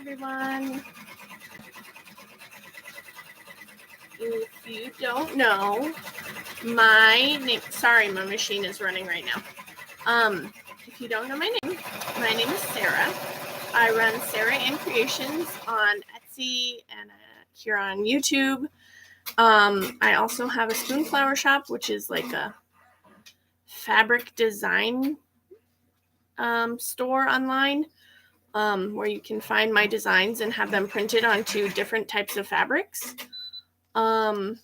everyone. If you don't know, my machine is running right now. If you don't know my name is Sarah. I run Sarah Ann Creations on Etsy and here on YouTube. I also have a Spoonflower shop, which is like a fabric design store online, where you can find my designs and have them printed onto different types of fabrics. But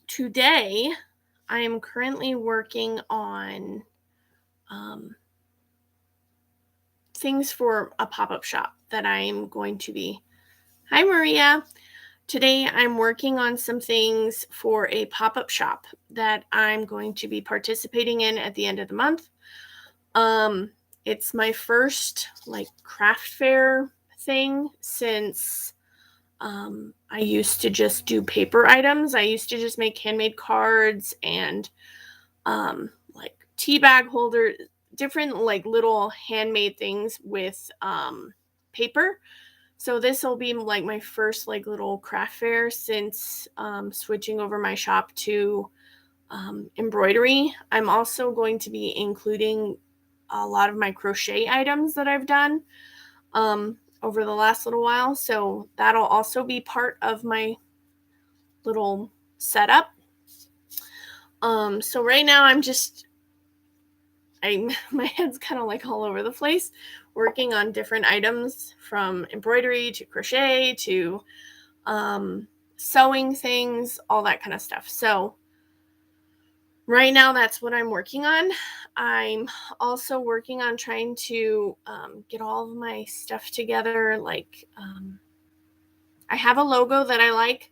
today I am currently working on things for a pop-up shop that I'm going to be. Hi, Maria. Today I'm working on some things for a pop-up shop that I'm going to be participating in at the end of the month. It's my first craft fair thing since I used to just do paper items. I used to just make handmade cards and tea bag holders, different little handmade things with paper. So this will be my first little craft fair since switching over my shop to embroidery. I'm also going to be including a lot of my crochet items that I've done over the last little while. So that'll also be part of my little setup. So right now my head's kind of all over the place, working on different items from embroidery to crochet to sewing things, all that kind of stuff. So right now that's what I'm working on. I'm also working on trying to get all of my stuff together. I have a logo that I like,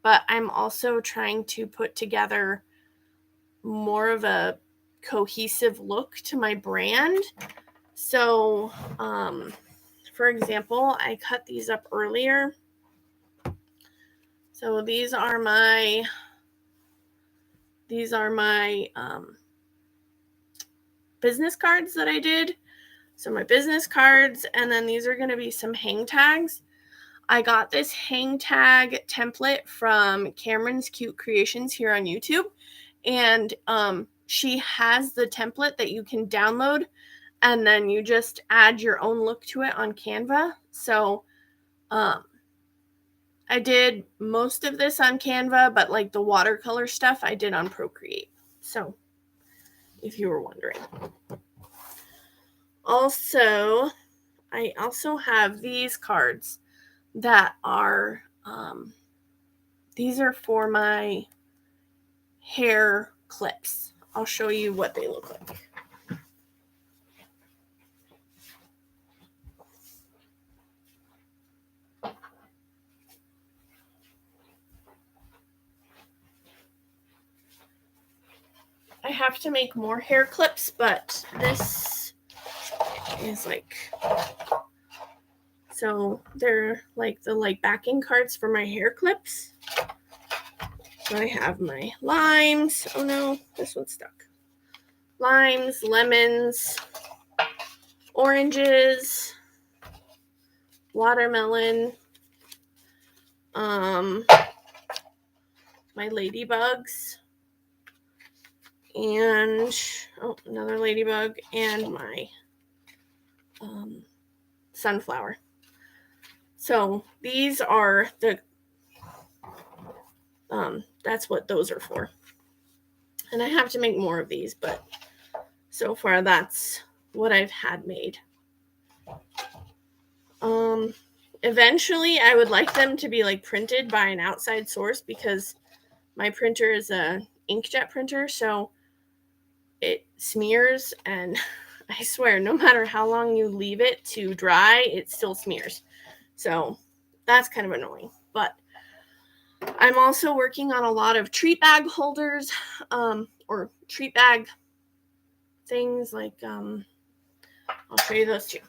but I'm also trying to put together more of a cohesive look to my brand. So, for example, I cut these up earlier. So these are my business cards that I did. So my business cards, and then these are going to be some hang tags. I got this hang tag template from Cameron's Cute Creations here on YouTube, and she has the template that you can download, and then you just add your own look to it on Canva. So I did most of this on Canva, but the watercolor stuff I did on Procreate. So if you were wondering. Also, I also have these cards that are, these are for my hair clips. I'll show you what they look like. I have to make more hair clips, but this is so they're the backing cards for my hair clips. So I have my limes. Oh no, this one's stuck. Limes, lemons, oranges, watermelon, my ladybugs, and another ladybug, and my sunflower. So these are the that's what those are for. And I have to make more of these, but so far that's what I've had made. Eventually I would like them to be printed by an outside source, because my printer is a inkjet printer, so it smears, and I swear no matter how long you leave it to dry, it still smears. So that's kind of annoying. But I'm also working on a lot of treat bag holders, or treat bag things. I'll show you those too.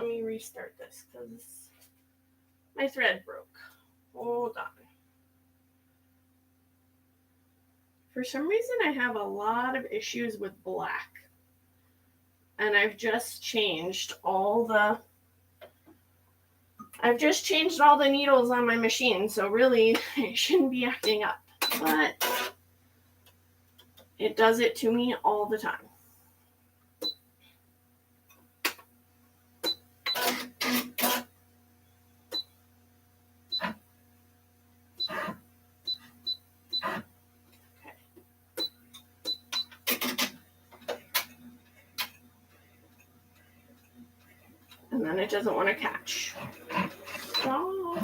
let me restart this because my thread broke. Hold on. For some reason, I have a lot of issues with black. And I've just changed all the needles on my machine. So really, it shouldn't be acting up. But it does it to me all the time. And then it doesn't want to catch. Oh.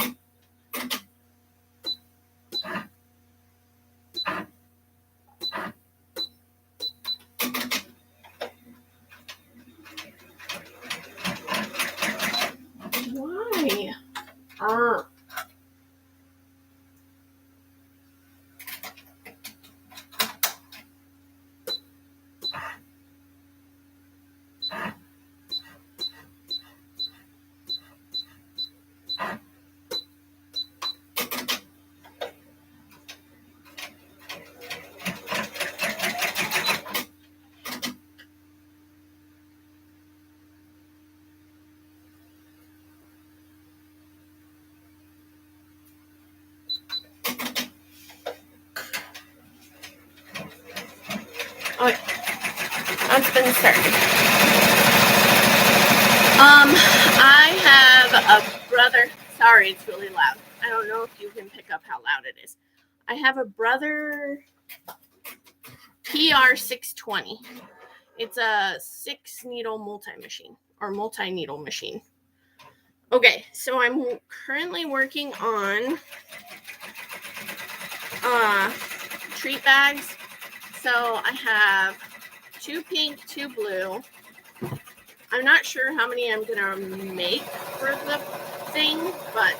Why? Okay, that's been started. I have a brother. Sorry, it's really loud. I don't know if you can pick up how loud it is. I have a Brother PR620. It's a 6-needle multi-needle machine. Okay, so I'm currently working on treat bags. So I have 2 pink, 2 blue. I'm not sure how many I'm gonna make for the thing, but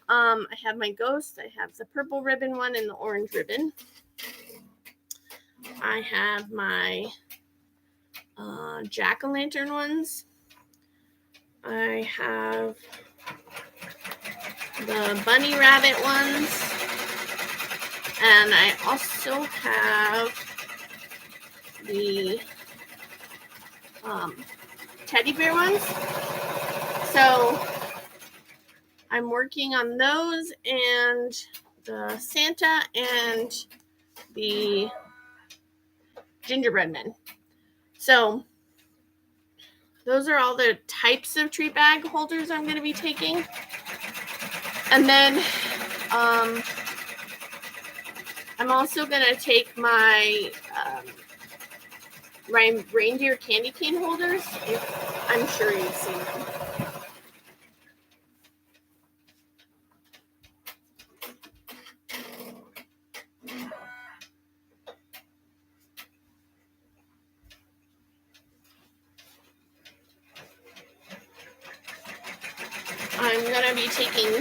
I have my ghost. I have the purple ribbon one and the orange ribbon. I have my jack-o'-lantern ones. I have the bunny rabbit ones. And I also have the teddy bear ones. So I'm working on those and the Santa and the gingerbread men. So those are all the types of treat bag holders I'm going to be taking. And then I'm also going to take my reindeer candy cane holders. I'm sure you've seen them. I'm going to be taking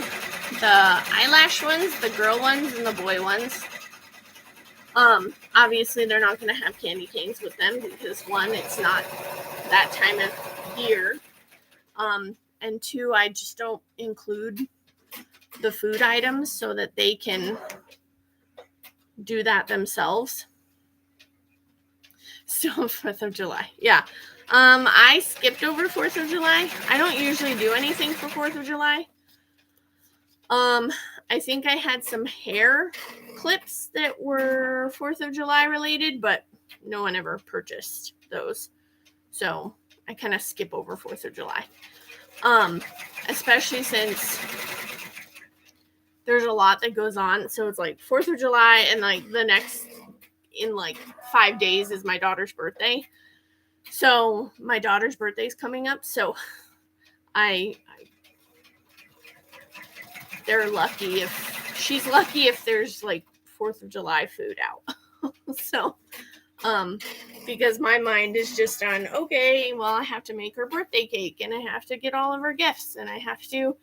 the eyelash ones, the girl ones, and the boy ones. Obviously, they're not going to have candy canes with them because 1, it's not that time of year. And 2, I just don't include the food items so that they can do that themselves. Still 4th of July. Yeah. I skipped over 4th of July. I don't usually do anything for 4th of July. I think I had some hair clips that were 4th of July related, but no one ever purchased those. So I kind of skip over 4th of July. Especially since there's a lot that goes on. So it's like 4th of July and like the next in like 5 days is my daughter's birthday. So my daughter's birthday is coming up. So they're lucky if she's lucky if there's like 4th of July food out. So, because my mind is just on, okay, well, I have to make her birthday cake and I have to get all of her gifts and I have to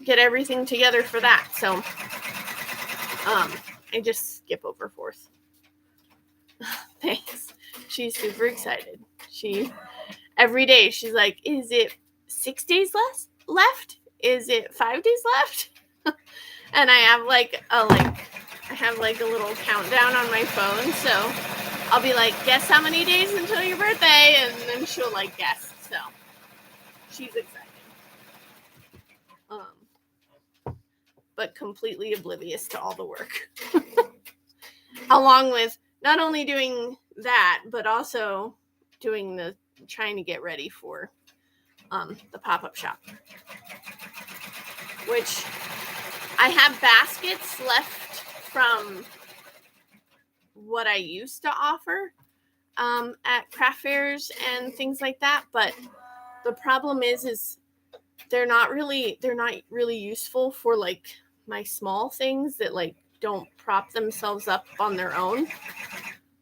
get everything together for that. So, I just skip over 4th. Thanks. She's super excited. every day she's like, is it 6 days left? Is it 5 days left? And I have a little countdown on my phone, so I'll be like, guess how many days until your birthday, and then she'll like guess. So she's excited. But completely oblivious to all the work. Along with not only doing that, but also doing trying to get ready for the pop-up shop. Which I have baskets left from what I used to offer at craft fairs and things like that, but the problem is they're not really useful for like my small things that like don't prop themselves up on their own.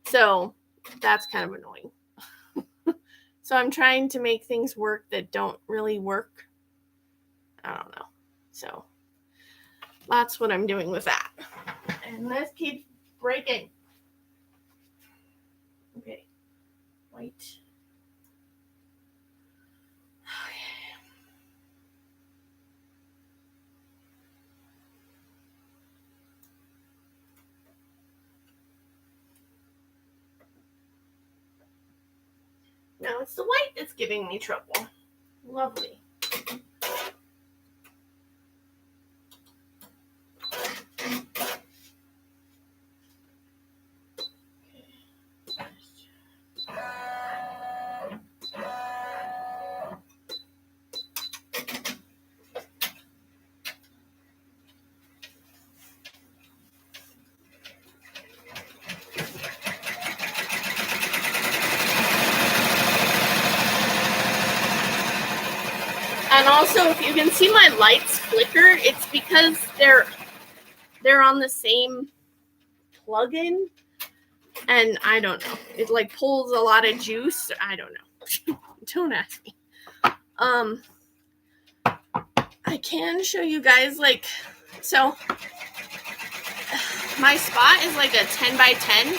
So that's kind of annoying. So I'm trying to make things work that don't really work. I don't know. So that's what I'm doing with that. And this keeps breaking. Okay. White. Now it's the white that's giving me trouble. Lovely. And also, if you can see my lights flicker, it's because they're on the same plug-in, and I don't know. It like pulls a lot of juice. I don't know. Don't ask me. I can show you guys like so. My spot is like a 10 by 10.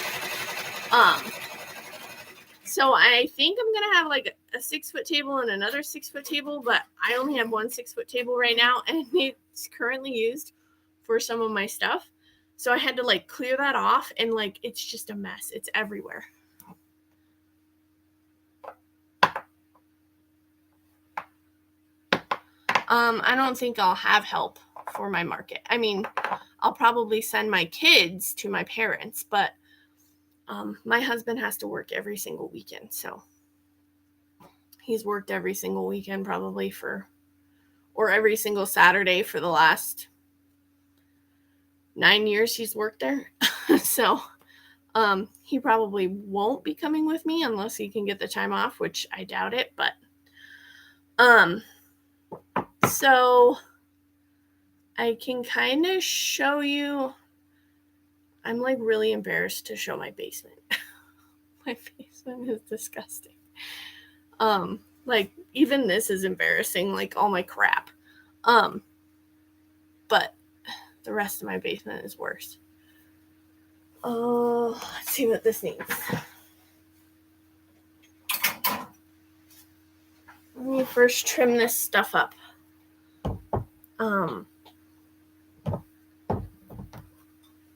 So I think I'm gonna have like a 6-foot table and another 6-foot table, but I only have one 6-foot table right now, and it's currently used for some of my stuff. So I had to like clear that off, and like it's just a mess. It's everywhere. I don't think I'll have help for my market. I mean, I'll probably send my kids to my parents, but my husband has to work every single weekend, so he's worked every single weekend probably or every single Saturday for the last 9 years he's worked there. So he probably won't be coming with me unless he can get the time off, which I doubt it, but so I can kind of show you. I'm like really embarrassed to show my basement. My basement is disgusting. Like even this is embarrassing, like all my crap. But the rest of my basement is worse. Let's see what this needs. Let me first trim this stuff up.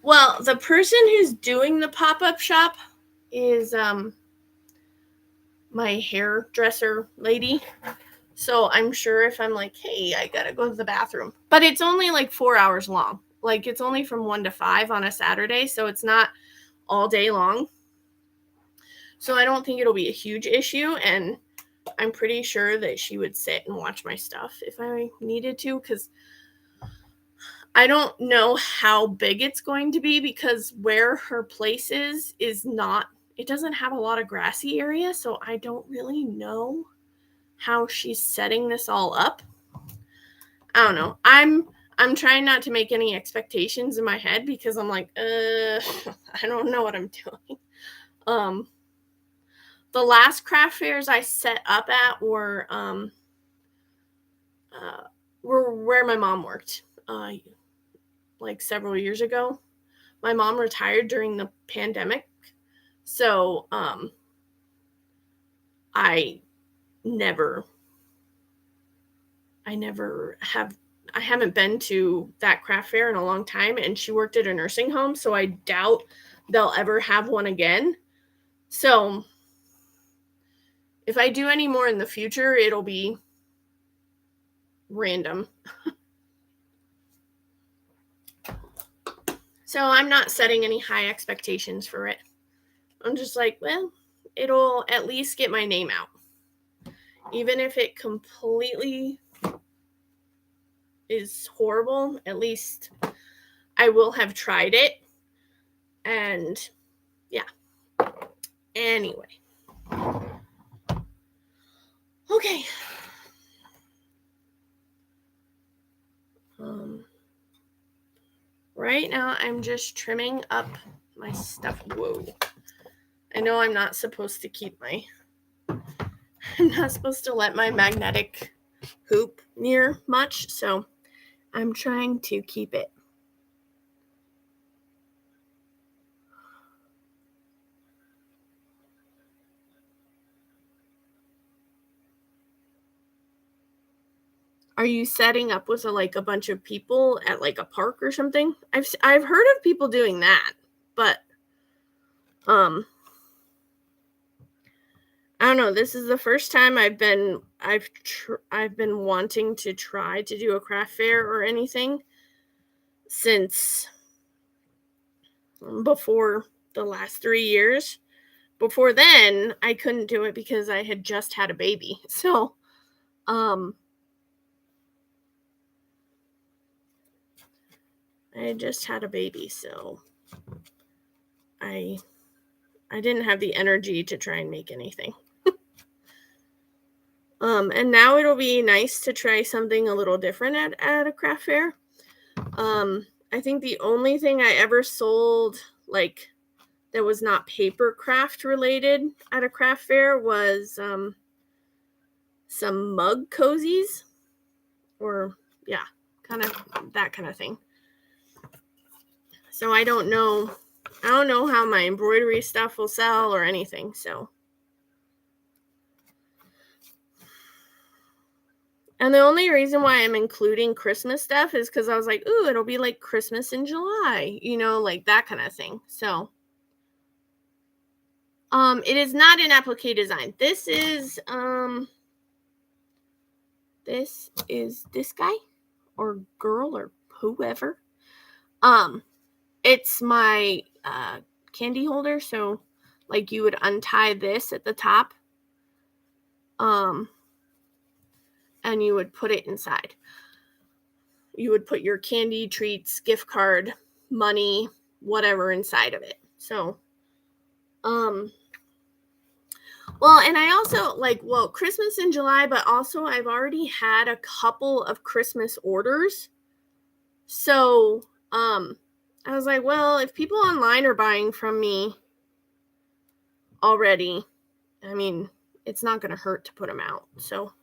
Well, the person who's doing the pop-up shop is my hairdresser lady. So I'm sure if I'm like, hey, I gotta go to the bathroom. But it's only like 4 hours long. Like it's only from 1 to 5 on a Saturday, so it's not all day long. So I don't think it'll be a huge issue, and I'm pretty sure that she would sit and watch my stuff if I needed to, because I don't know how big it's going to be, because where her place is not, it doesn't have a lot of grassy area, so I don't really know how she's setting this all up. I don't know. I'm trying not to make any expectations in my head, because I'm like, I don't know what I'm doing. The last craft fairs I set up at were where my mom worked. Like several years ago. My mom retired during the pandemic. So I I haven't been to that craft fair in a long time, and she worked at a nursing home, so I doubt they'll ever have one again. So if I do any more in the future, it'll be random. So I'm not setting any high expectations for it. I'm just like, well, it'll at least get my name out. Even if it completely is horrible, at least I will have tried it. And yeah. Anyway. Okay. Right now I'm just trimming up my stuff. Whoa. I know I'm not supposed to I'm not supposed to let my magnetic hoop near much, so I'm trying to keep it. Are you setting up with a bunch of people at like a park or something? I've heard of people doing that, but I don't know. This is the first time I've been wanting to try to do a craft fair or anything since before the last 3 years. Before then, I couldn't do it because I had just had a baby. So, I had just had a baby, so I didn't have the energy to try and make anything. And now it'll be nice to try something a little different at a craft fair. I think the only thing I ever sold that was not paper craft related at a craft fair was some mug cozies, or yeah, kind of that kind of thing. So I don't know how my embroidery stuff will sell or anything, so. And the only reason why I'm including Christmas stuff is because I was like, ooh, it'll be like Christmas in July, like that kind of thing. So, it is not an applique design. This is this guy or girl or whoever. It's my candy holder. So, like, you would untie this at the top, and you would put it inside. You would put your candy, treats, gift card, money, whatever inside of it. So, well, and I also Christmas in July, but also I've already had a couple of Christmas orders. So, I was like, well, if people online are buying from me already, I mean, it's not going to hurt to put them out. So,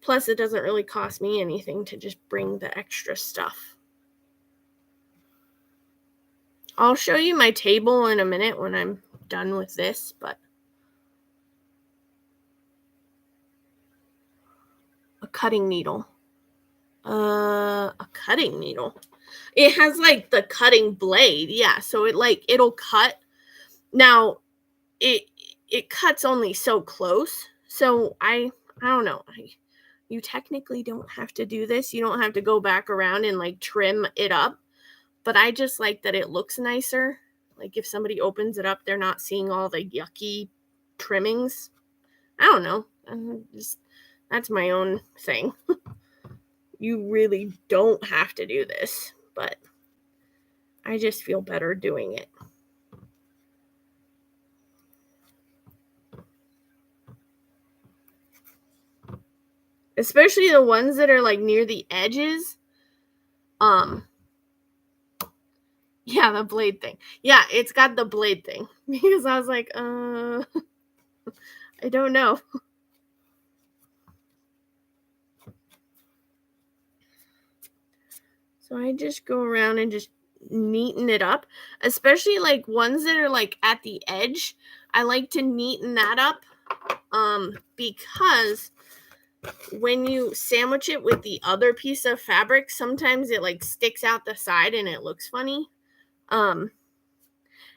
plus it doesn't really cost me anything to just bring the extra stuff. I'll show you my table in a minute when I'm done with this, but a cutting needle. A cutting needle. It has like the cutting blade. Yeah, so it'll cut. Now, it cuts only so close. So I don't know. You technically don't have to do this. You don't have to go back around and trim it up. But I just like that it looks nicer. Like if somebody opens it up, they're not seeing all the yucky trimmings. I don't know. That's my own thing. You really don't have to do this, but I just feel better doing it. Especially the ones that are near the edges. Yeah, the blade thing. Yeah, it's got the blade thing. Because I was like, I don't know. So I just go around and just neaten it up. Especially ones that are at the edge. I like to neaten that up. because when you sandwich it with the other piece of fabric, sometimes it like sticks out the side and it looks funny. And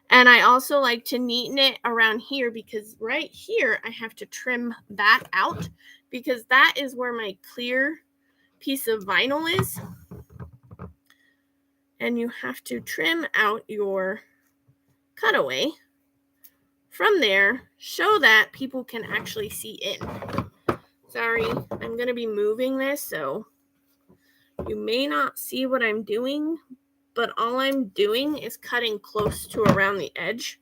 I also like to neaten it around here because right here I have to trim that out because that is where my clear piece of vinyl is. And you have to trim out your cutaway from there so that people can actually see in. Sorry, I'm going to be moving this, so you may not see what I'm doing, but all I'm doing is cutting close to around the edge.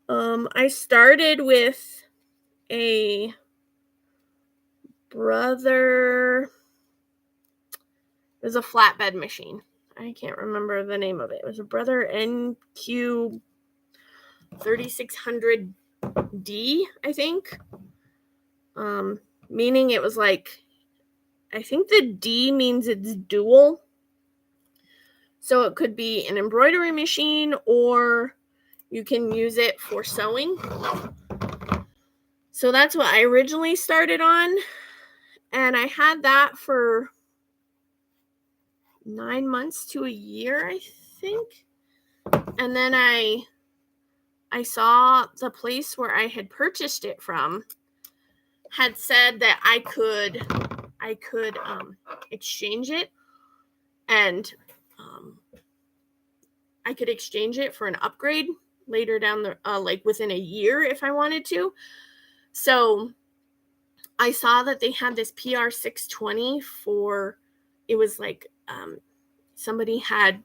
I started with a Brother, it was a flatbed machine. I can't remember the name of it. It was a Brother NQ 3600D, I think. Meaning it was like, I think the D means it's dual. So it could be an embroidery machine or you can use it for sewing. So that's what I originally started on. And I had that for 9 months to a year, I think. And then I saw the place where I had purchased it from had said that I could exchange it, and I could exchange it for an upgrade later down the like within a year if I wanted to. So I saw that they had this PR 620 for, it was like somebody had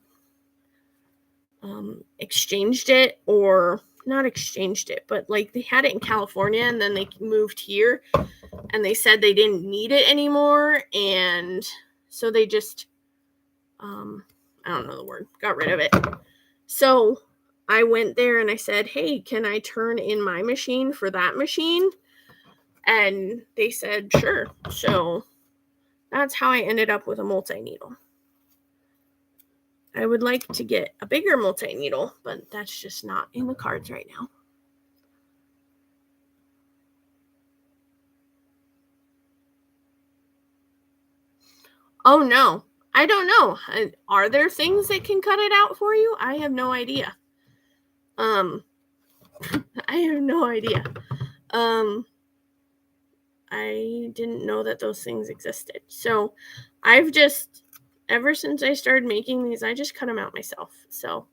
exchanged it, or not exchanged it, but like they had it in California and then they moved here and they said they didn't need it anymore, and so they just I don't know the word, got rid of it. So I went there and I said, hey, can I turn in my machine for that machine? And they said sure. So that's how I ended up with a multi-needle. I would like to get a bigger multi-needle, but that's just not in the cards right now. Oh no, I don't know. Are there things that can cut it out for you? I have no idea. I have no idea. I didn't know that those things existed. So I've just, ever since I started making these, I just cut them out myself. So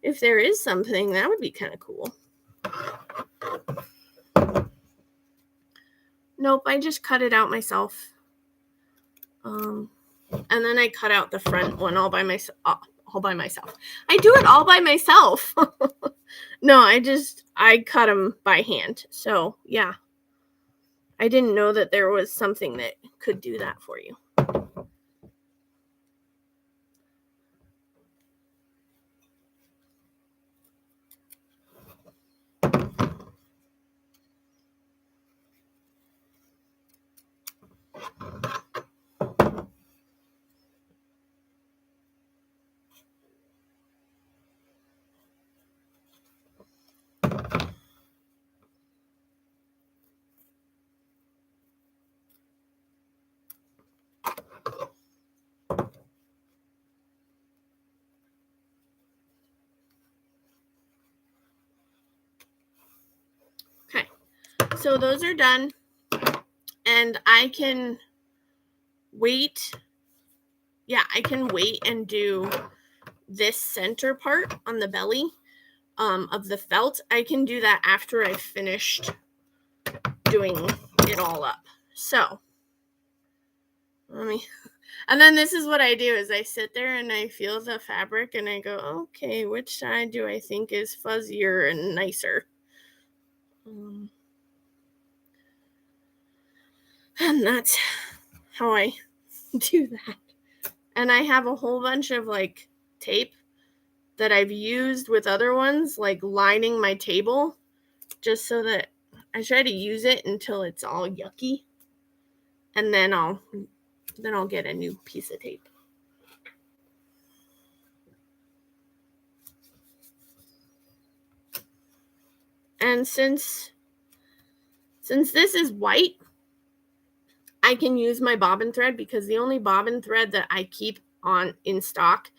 if there is something, that would be kind of cool. Nope, I just cut it out myself. And then I cut out the front one all by myself. I do it all by myself. No, I cut them by hand. So yeah, I didn't know that there was something that could do that for you. Okay, so those are done, and I can wait. Yeah, I can wait and do this center part on the belly of the felt. I can do that after I've finished doing it all up. So let me, and then this is what I do is I sit there and I feel the fabric and I go, okay, which side do I think is fuzzier and nicer? And that's how I do that. And I have a whole bunch of like tape that I've used with other ones, like lining my table, just so that I try to use it until it's all yucky, and then I'll get a new piece of tape. And since this is white, I can use my bobbin thread because the only bobbin thread that I keep on in stock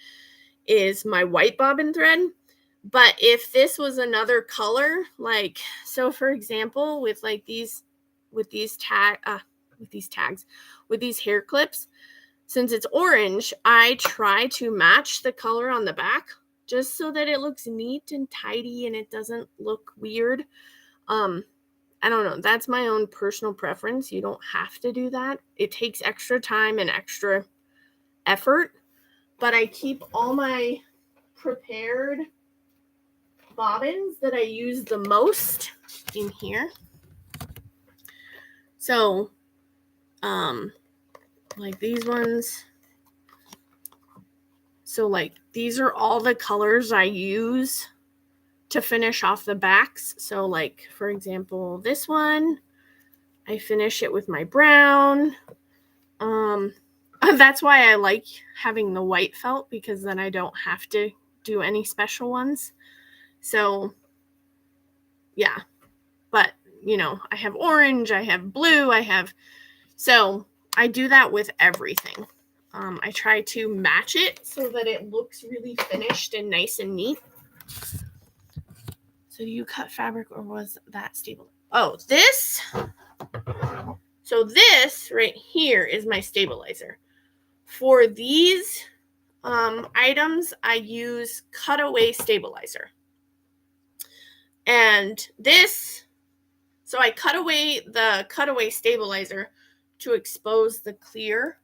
is my white bobbin thread. But if this was another color, like, so for example, with like these tags, with these hair clips, since it's orange, I try to match the color on the back just so that it looks neat and tidy and it doesn't look weird. I don't know. That's my own personal preference. You don't have to do that. It takes extra time and extra effort, but I keep all my prepared bobbins that I use the most in here. So, like these ones. So like these are all the colors I use to finish off the backs. So like, for example, this one, I finish it with my brown. That's why I like having the white felt, because then I don't have to do any special ones. So yeah, but you know, I have orange, I have blue, so I do that with everything. I try to match it so that it looks really finished and nice and neat. So do you cut fabric, or was that stable? Oh, this. So this right here is my stabilizer. For these items, I use cutaway stabilizer. And this, so I cut away the cutaway stabilizer to expose the clear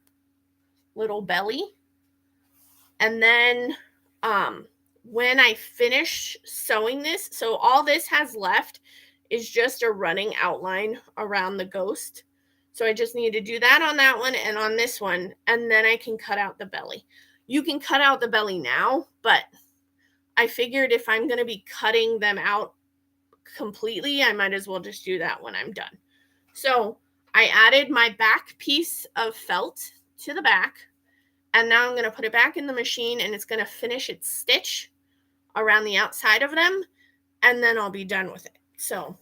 little belly. And then when I finish sewing this, so all this has left is just a running outline around the ghost. So I just need to do that on that one and on this one, and then I can cut out the belly. You can cut out the belly now, but I figured if I'm going to be cutting them out completely, I might as well just do that when I'm done. So I added my back piece of felt to the back, and now I'm going to put it back in the machine, and it's going to finish its stitch around the outside of them, and then I'll be done with it. So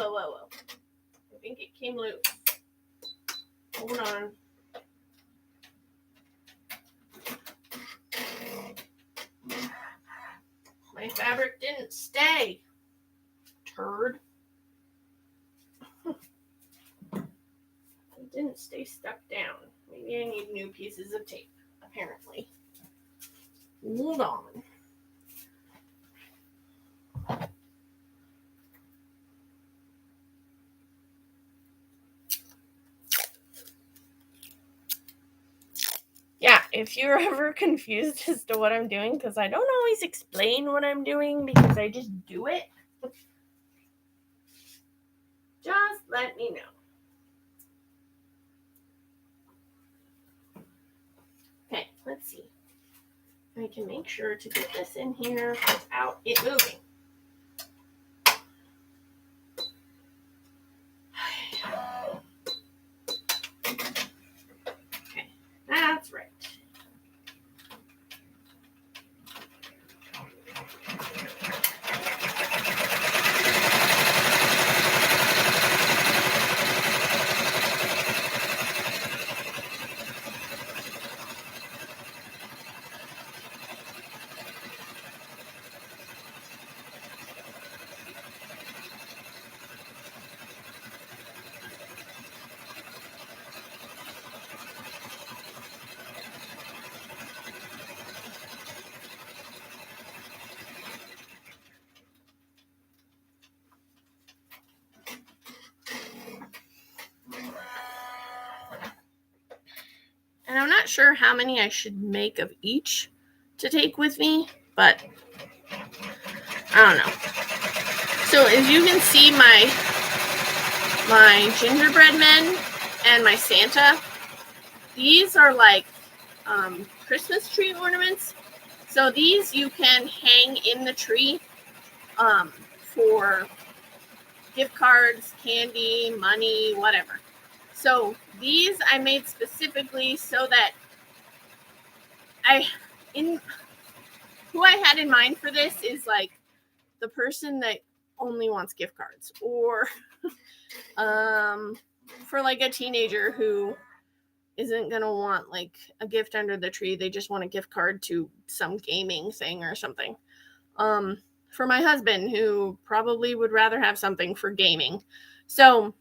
whoa. I think it came loose. Hold on. My fabric didn't stay. Turd. It didn't stay stuck down. Maybe I need new pieces of tape, apparently. Hold on. Yeah, if you're ever confused as to what I'm doing, because I don't always explain what I'm doing because I just do it, just let me know. Okay, let's see. I can make sure to get this in here without it moving. Okay, that's right. And I'm not sure how many I should make of each to take with me, but I don't know. So as you can see, my gingerbread men and my Santa, these are like Christmas tree ornaments. So these you can hang in the tree for gift cards, candy, money, whatever. So these I made specifically so that who I had in mind for this is like the person that only wants gift cards, or for like a teenager who isn't gonna want like a gift under the tree. They just want a gift card to some gaming thing or something. For my husband, who probably would rather have something for gaming. So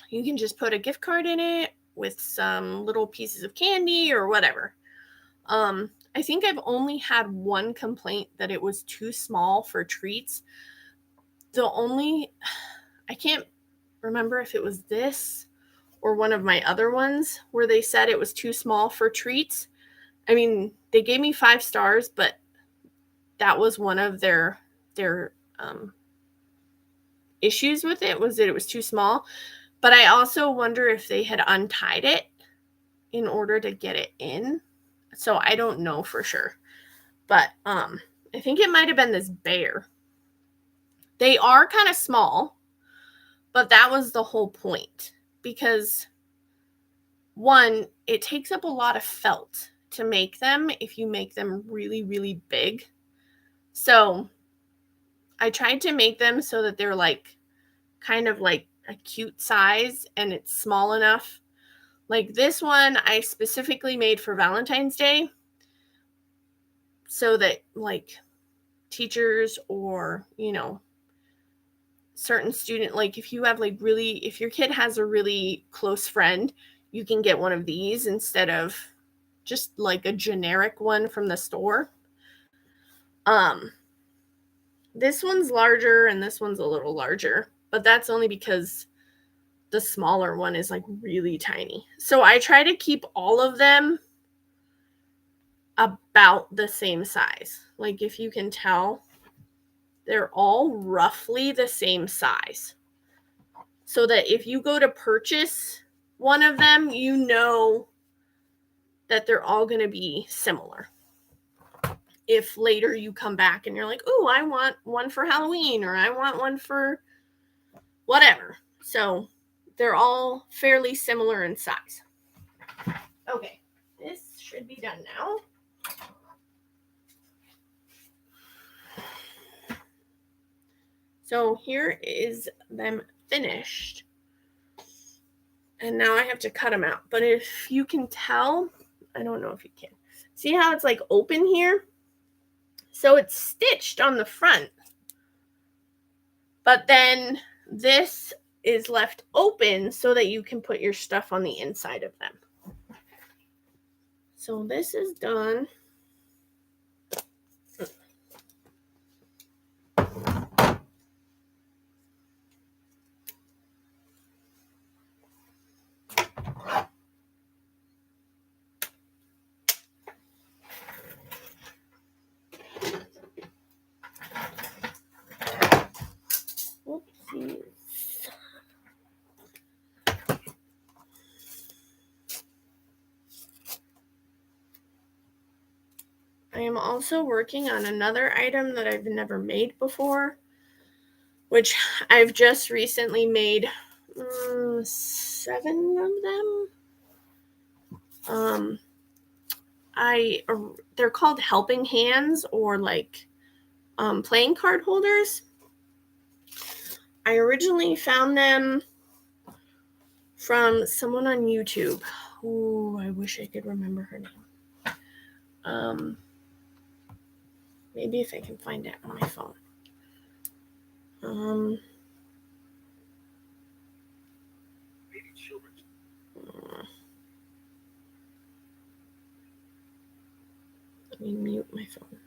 you can just put a gift card in it with some little pieces of candy or whatever. I think I've only had one complaint that it was too small for treats. I can't remember if it was this or one of my other ones where they said it was too small for treats. I mean, they gave me 5 stars, but that was one of their issues with it, was that it was too small. But I also wonder if they had untied it in order to get it in. So I don't know for sure. But I think it might have been this bear. They are kind of small, but that was the whole point. Because one, it takes up a lot of felt to make them if you make them really, really big. So I tried to make them so that they're like kind of like a cute size and it's small enough. Like this one I specifically made for Valentine's Day so that like teachers or, certain student, like if you have like really, if your kid has a really close friend, you can get one of these instead of just like a generic one from the store. This one's larger and this one's a little larger, but that's only because the smaller one is like really tiny. So I try to keep all of them about the same size. Like if you can tell, they're all roughly the same size. So that if you go to purchase one of them, you know that they're all going to be similar. If later you come back and you're like, oh, I want one for Halloween, or I want one for whatever. So they're all fairly similar in size. Okay, this should be done now. So here is them finished. And now I have to cut them out. But if you can tell, I don't know if you can. See how it's like open here? So it's stitched on the front. But then this is left open so that you can put your stuff on the inside of them. So this is done. Oopsies. I am also working on another item that I've never made before, which I've just recently made 7 of them. They're called helping hands, or like playing card holders. I originally found them from someone on YouTube. Oh, I wish I could remember her name. Maybe if I can find it on my phone. Let me mute my phone.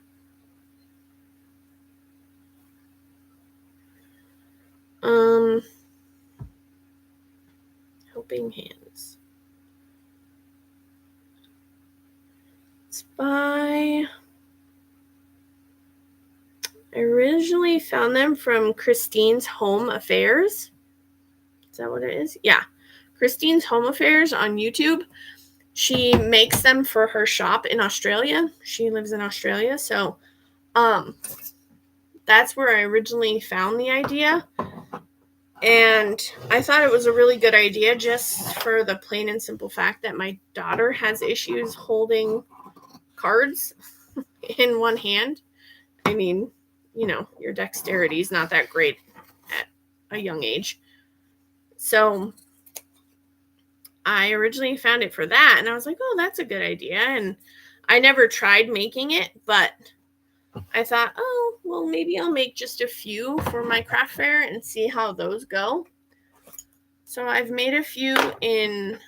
Helping Hands. It's by... I originally found them from Christine's Home Affairs. Is that what it is? Yeah. Christine's Home Affairs on YouTube. she makes them for her shop in Australia. She lives in Australia, so that's where I originally found the idea. And I thought it was a really good idea just for the plain and simple fact that my daughter has issues holding cards in one hand. I mean, your dexterity is not that great at a young age. So I originally found it for that, and I was like, oh, that's a good idea. And I never tried making it, but I thought, oh, well, maybe I'll make just a few for my craft fair and see how those go. So I've made a few in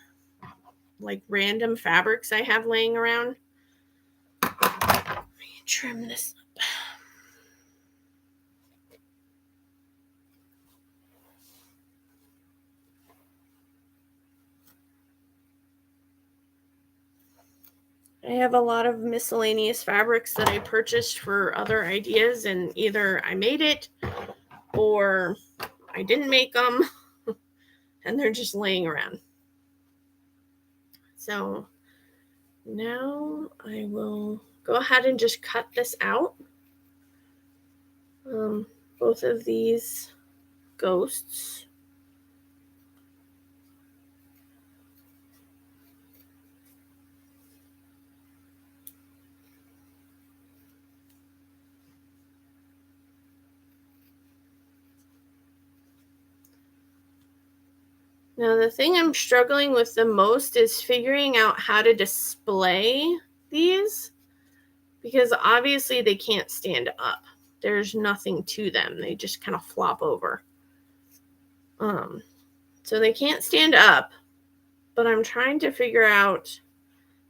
like random fabrics I have laying around. Let me trim this up. I have a lot of miscellaneous fabrics that I purchased for other ideas, and either I made it or I didn't make them, and they're just laying around. So now I will go ahead and just cut this out. Both of these ghosts. Now, the thing I'm struggling with the most is figuring out how to display these, because obviously they can't stand up. There's nothing to them. They just kind of flop over. So they can't stand up, but I'm trying to figure out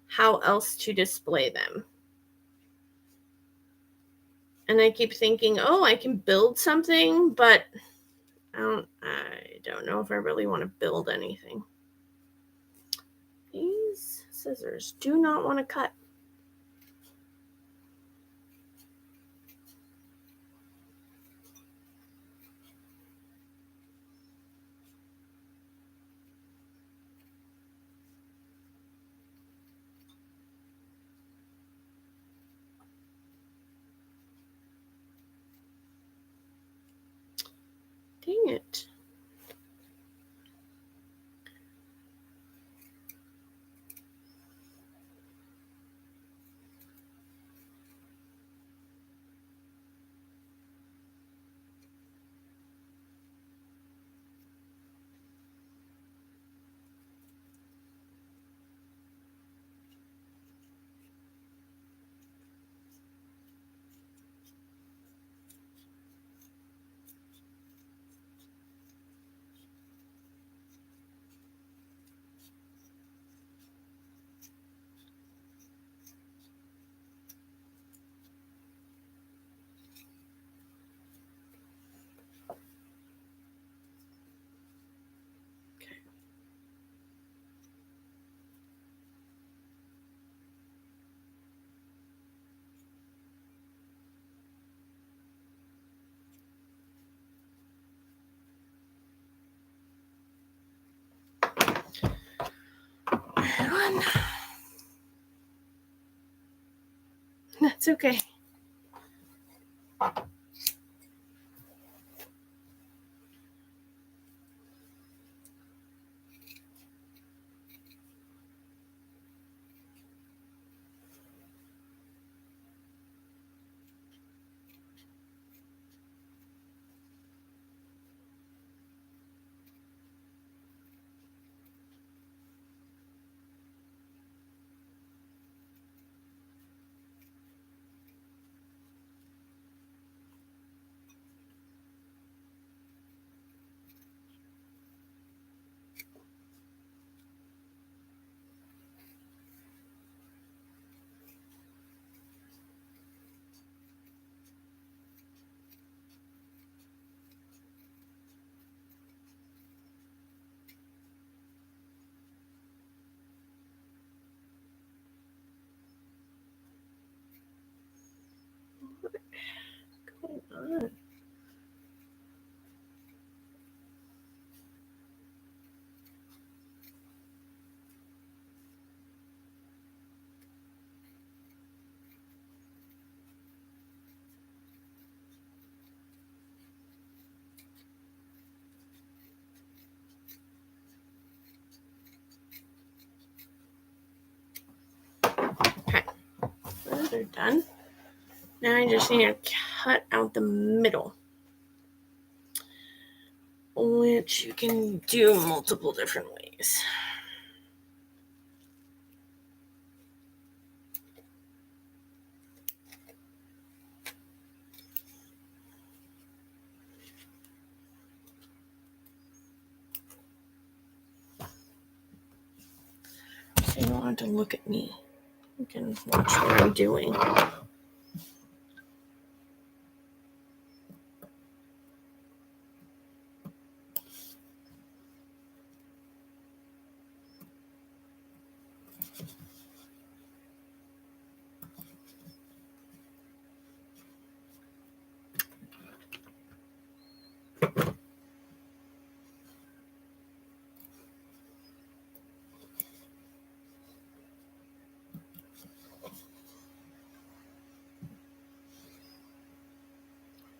how else to display them. And I keep thinking, oh, I can build something, but I don't know if I really want to build anything. These scissors do not want to cut. Dang it. One. That's okay. those are done. Now I just need to cut out the middle, which you can do multiple different ways. So you don't have to look at me. You can watch what I'm doing.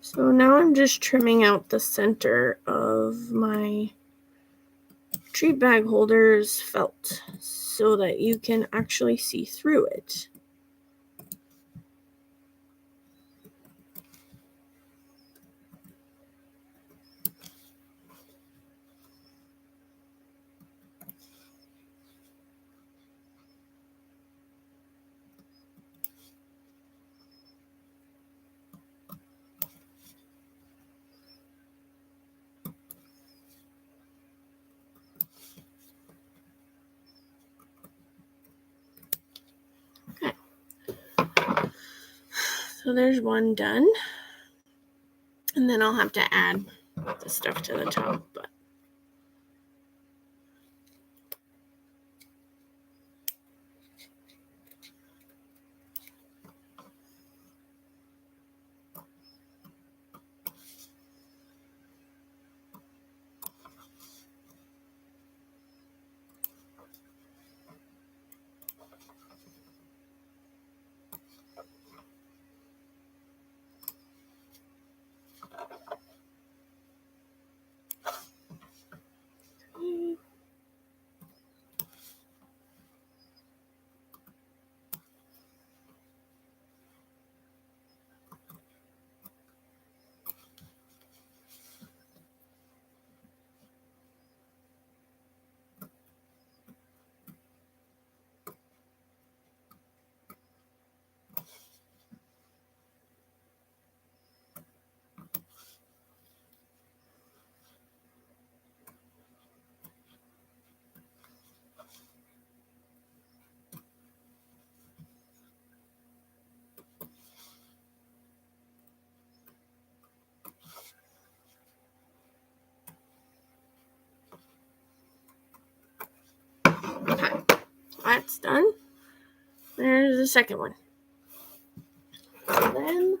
So now I'm just trimming out the center of my tree bag holder's felt so that you can actually see through it. So there's one done. And then I'll have to add the stuff to the top. But okay, that's done. There's the second one. And then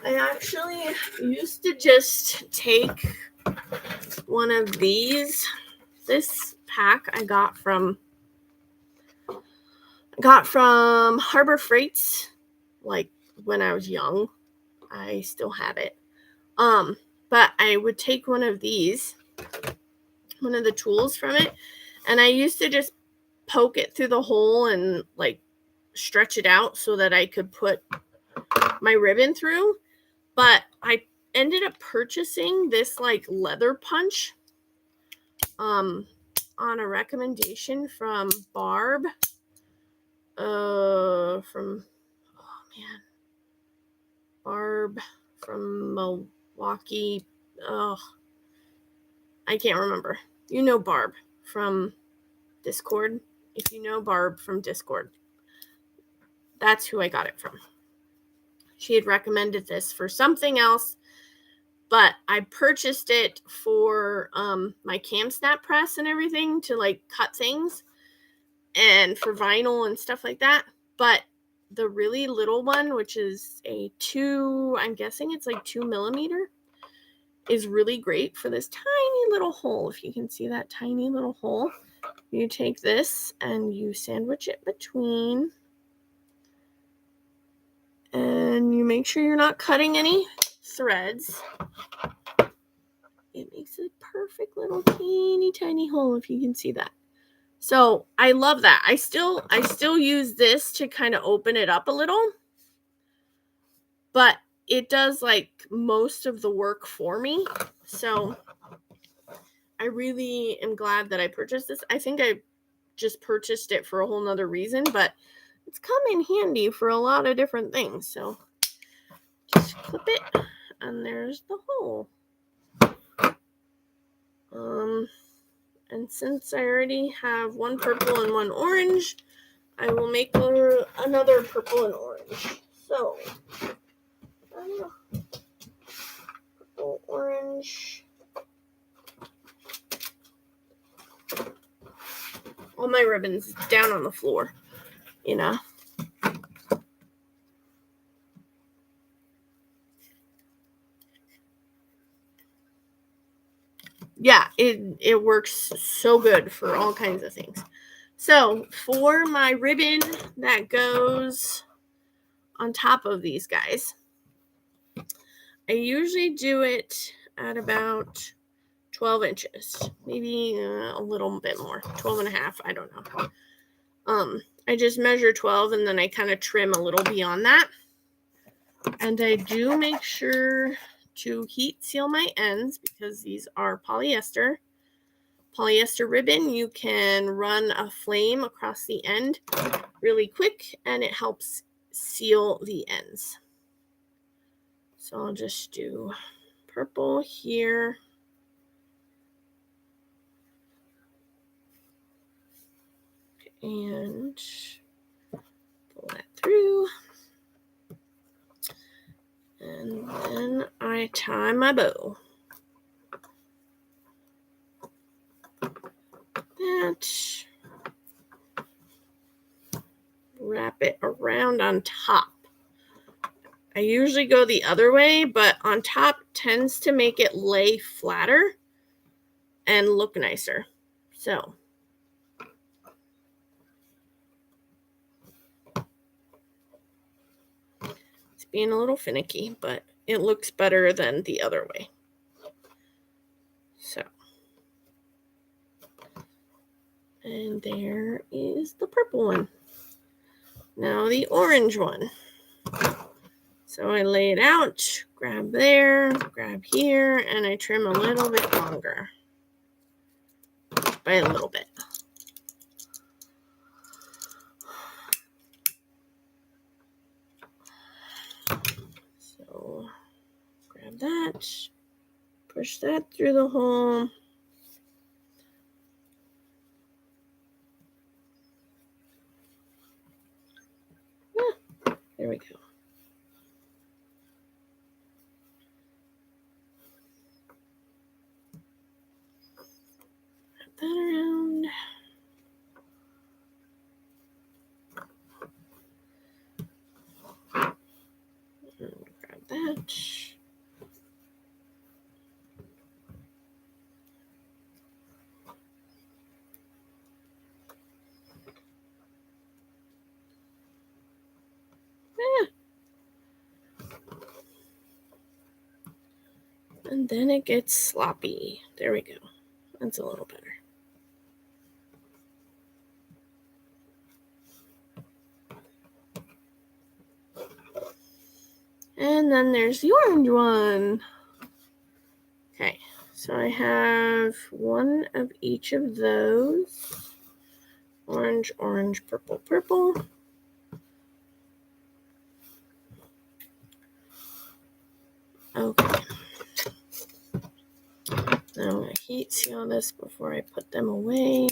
I actually used to just take one of these. This pack I got from Harbor Freights, like when I was young. I still have it. But I would take one of these, one of the tools from it, and I used to just poke it through the hole and like stretch it out so that I could put my ribbon through. But I ended up purchasing this like leather punch on a recommendation from Barb Barb from Milwaukee. I can't remember. You know Barb from Discord. If you know Barb from Discord, that's who I got it from. She had recommended this for something else, but I purchased it for my cam snap press and everything to like cut things and for vinyl and stuff like that. But the really little one, which is I'm guessing it's like 2 millimeter, is really great for this tiny little hole. If you can see that tiny little hole, you take this and you sandwich it between, and you make sure you're not cutting any threads. It makes a perfect little teeny tiny hole, if you can see that. So I love that. I still use this to kind of open it up a little, but it does like most of the work for me. So I really am glad that I purchased this. I think I just purchased it for a whole nother reason, but it's come in handy for a lot of different things. So just clip it, and there's the hole. And since I already have one purple and one orange, I will make another purple and orange. So, purple, orange. All my ribbons down on the floor, you know. Yeah, it works so good for all kinds of things. So for my ribbon that goes on top of these guys, I usually do it at about 12 inches, maybe a little bit more, 12 and a half, I don't know. I just measure 12 and then I kind of trim a little beyond that. And I do make sure to heat seal my ends because these are polyester. Polyester ribbon, you can run a flame across the end really quick and it helps seal the ends. So I'll just do purple here. And pull that through. And then I tie my bow. That. Wrap it around on top. I usually go the other way, but on top tends to make it lay flatter and look nicer. So it's being a little finicky, but it looks better than the other way. So, and there is the purple one. Now the orange one. So I lay it out, grab there, grab here, and I trim a little bit longer. By a little bit. So grab that, push that through the hole. There we go. Wrap that around. And grab that. And then it gets sloppy. There we go. That's a little better. And then there's the orange one. Okay, so I have one of each of those. Orange, orange, purple, purple. Okay. Now I'm going to heat seal this before I put them away,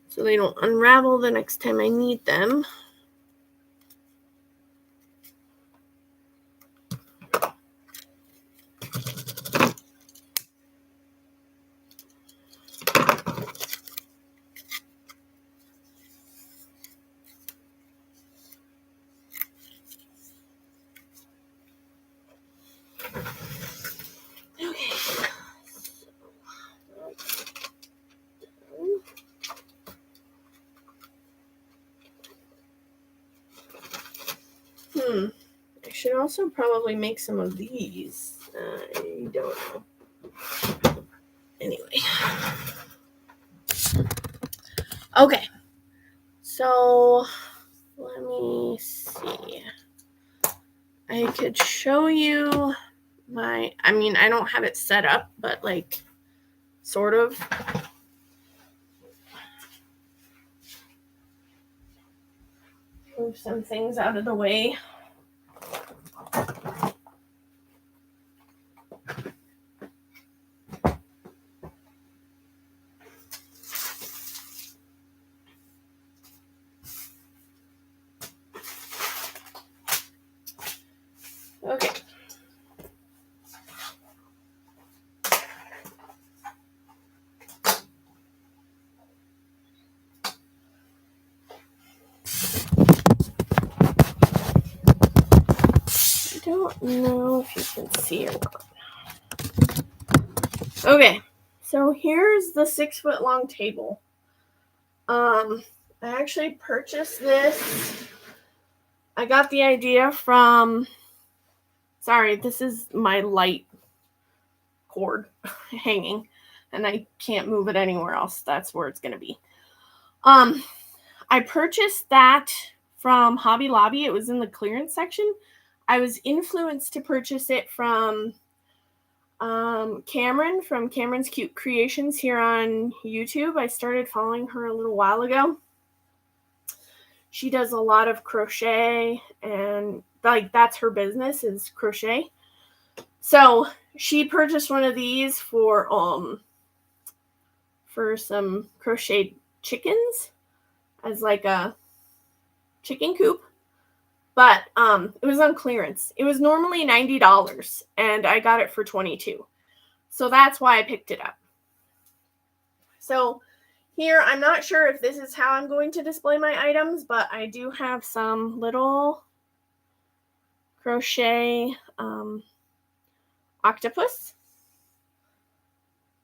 so they don't unravel the next time I need them. I should also probably make some of these. I don't know. Anyway. Okay, so let me see. I could show you I don't have it set up, but like sort of. Move some things out of the way. Okay. I don't know if you can see or not. Okay, so here's the 6-foot long table. I actually purchased this. I got the idea from, sorry, this is my light cord hanging, and I can't move it anywhere else. That's where it's gonna be. I purchased that from Hobby Lobby. It was in the clearance section. I was influenced to purchase it from Cameron from Cameron's Cute Creations here on YouTube. I started following her a little while ago. She does a lot of crochet, and like that's her business is crochet. So she purchased one of these for some crocheted chickens as like a chicken coop. But it was on clearance. It was normally $90, and I got it for $22. So that's why I picked it up. So here, I'm not sure if this is how I'm going to display my items, but I do have some little crochet octopus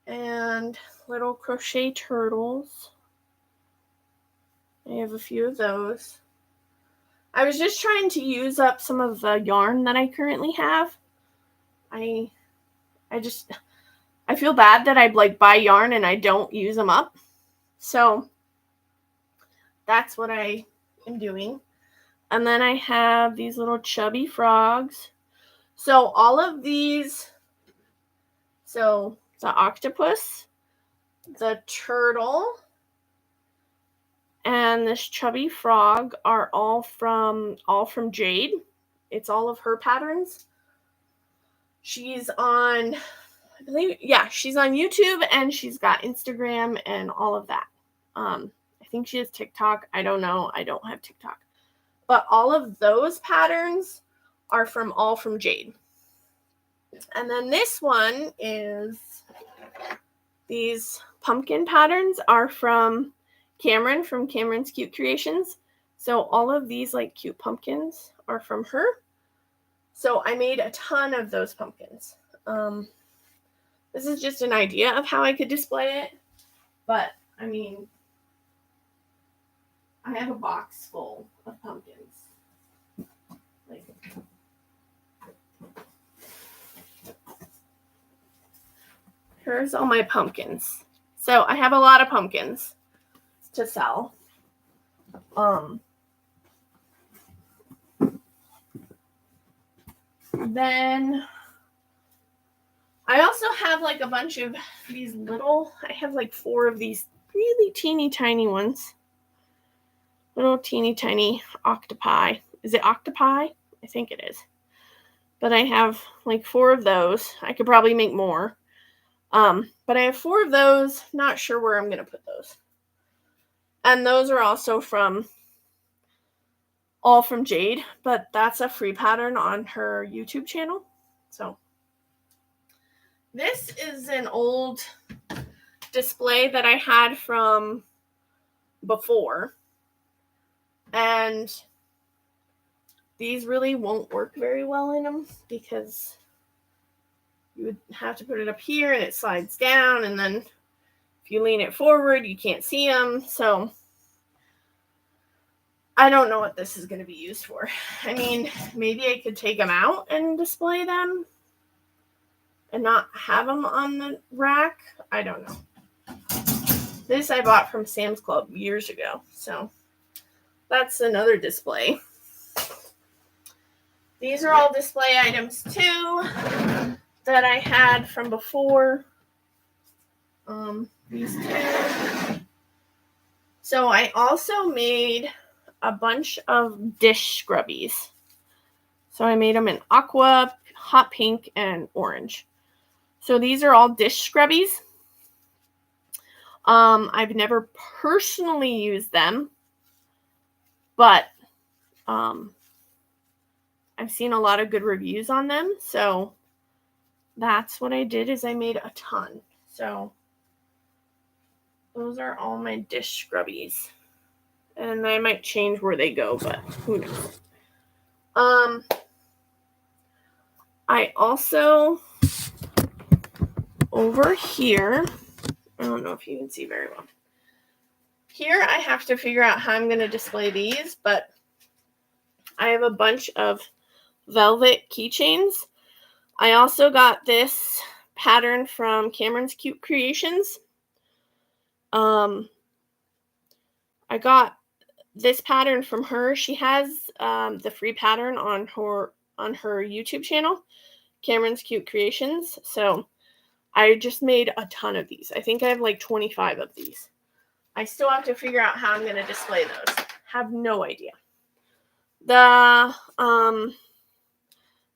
and little crochet turtles. I have a few of those. I was just trying to use up some of the yarn that I currently have. I feel bad that I like buy yarn and I don't use them up. So that's what I am doing. And then I have these little chubby frogs. So all of these, so the octopus, the turtle, and this chubby frog are all from Jade. It's all of her patterns. She's on, I believe, yeah, she's on YouTube, and she's got Instagram and all of that. I think she has TikTok. I don't know. I don't have TikTok. But all of those patterns are all from Jade. And then this one is, these pumpkin patterns are from Cameron from Cameron's Cute Creations. So all of these like cute pumpkins are from her. So I made a ton of those pumpkins. This is just an idea of how I could display it. But, I mean, I have a box full of pumpkins. Like, here's all my pumpkins. So I have a lot of pumpkins to sell. Then I also have like a bunch of these little, I have like 4 of these really teeny tiny ones. Little teeny tiny octopi. Is it octopi? I think it is. But I have like 4 of those. I could probably make more. But I have 4 of those. Not sure where I'm going to put those. And those are also all from Jade, but that's a free pattern on her YouTube channel. So this is an old display that I had from before. And these really won't work very well in them because you would have to put it up here and it slides down, and then if you lean it forward, you can't see them. So I don't know what this is going to be used for. I mean, maybe I could take them out and display them and not have them on the rack. I don't know. This I bought from Sam's Club years ago. So that's another display. These are all display items too that I had from before. These two. So I also made a bunch of dish scrubbies. So I made them in aqua, hot pink, and orange. So these are all dish scrubbies. I've never personally used them, but I've seen a lot of good reviews on them. So that's what I did, is I made a ton. So those are all my dish scrubbies. And I might change where they go, but who knows. I also, over here, I don't know if you can see very well. Here I have to figure out how I'm going to display these, but I have a bunch of velvet keychains. I also got this pattern from Cameron's Cute Creations. I got this pattern from her. She has the free pattern on her YouTube channel, Cameron's Cute Creations. So I just made a ton of these. I think I have like 25 of these. I still have to figure out how I'm going to display those. Have no idea.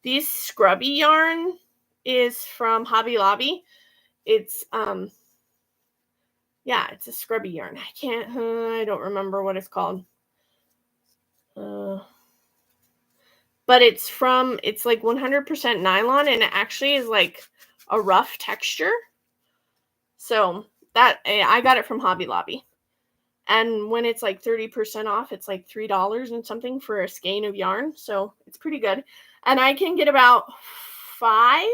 These scrubby yarn is from Hobby Lobby. It's it's a scrubby yarn. I don't remember what it's called. But it's like 100% nylon, and it actually is like a rough texture. So that I got it from Hobby Lobby. And when it's like 30% off, it's like $3 and something for a skein of yarn. So it's pretty good. And I can get about 5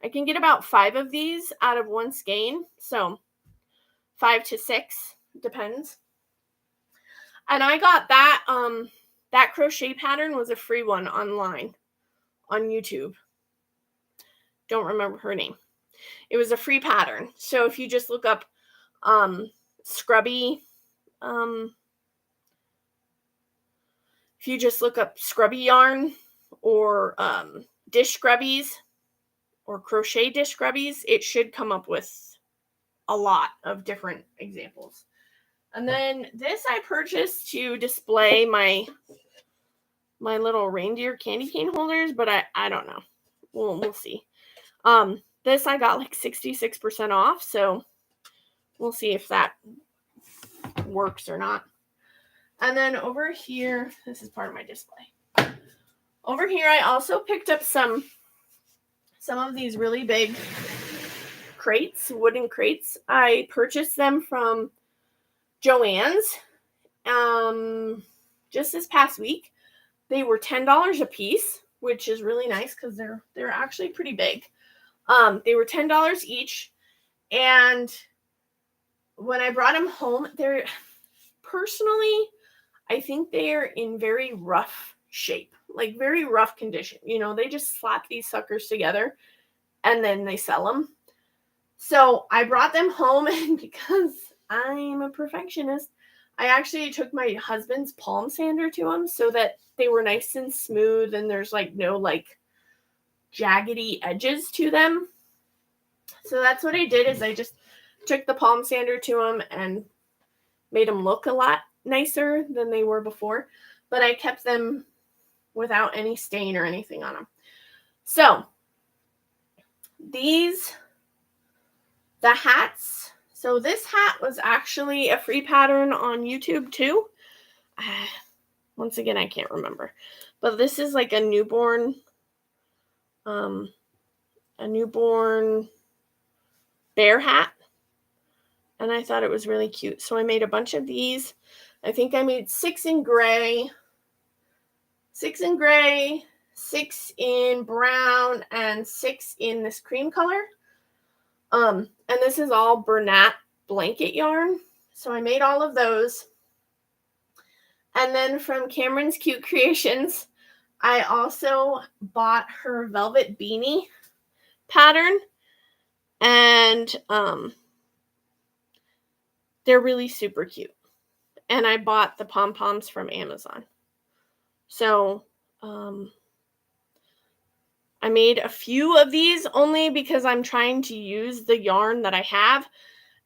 of these out of one skein. So 5 to 6, depends. And I got that crochet pattern was a free one online on YouTube. Don't remember her name. It was a free pattern. So if you just look up scrubby yarn or dish scrubbies or crochet dish scrubbies, it should come up with a lot of different examples. And then this I purchased to display my little reindeer candy cane holders, but I don't know. We'll see. This I got like 66% off, so we'll see if that works or not. And then over here, this is part of my display. Over here, I also picked up some of these really big crates, wooden crates. I purchased them from Joann's just this past week. They were $10 a piece, which is really nice because they're actually pretty big. They were $10 each, and when I brought them home, I think they are in very rough shape, like very rough condition. They just slap these suckers together and then they sell them. So I brought them home, and because I'm a perfectionist, I actually took my husband's palm sander to them so that they were nice and smooth and there's like no like jaggedy edges to them. So that's what I did, is I just took the palm sander to them and made them look a lot nicer than they were before, but I kept them without any stain or anything on them. So the hats. So this hat was actually a free pattern on YouTube too. Once again, I can't remember, but this is like a newborn bear hat. And I thought it was really cute. So I made a bunch of these. I think I made 6 in gray, 6 in brown, and 6 in this cream color. And this is all Bernat blanket yarn. So I made all of those. And then from Cameron's Cute Creations, I also bought her velvet beanie pattern. And they're really super cute. And I bought the pom-poms from Amazon. So, I made a few of these only because I'm trying to use the yarn that I have,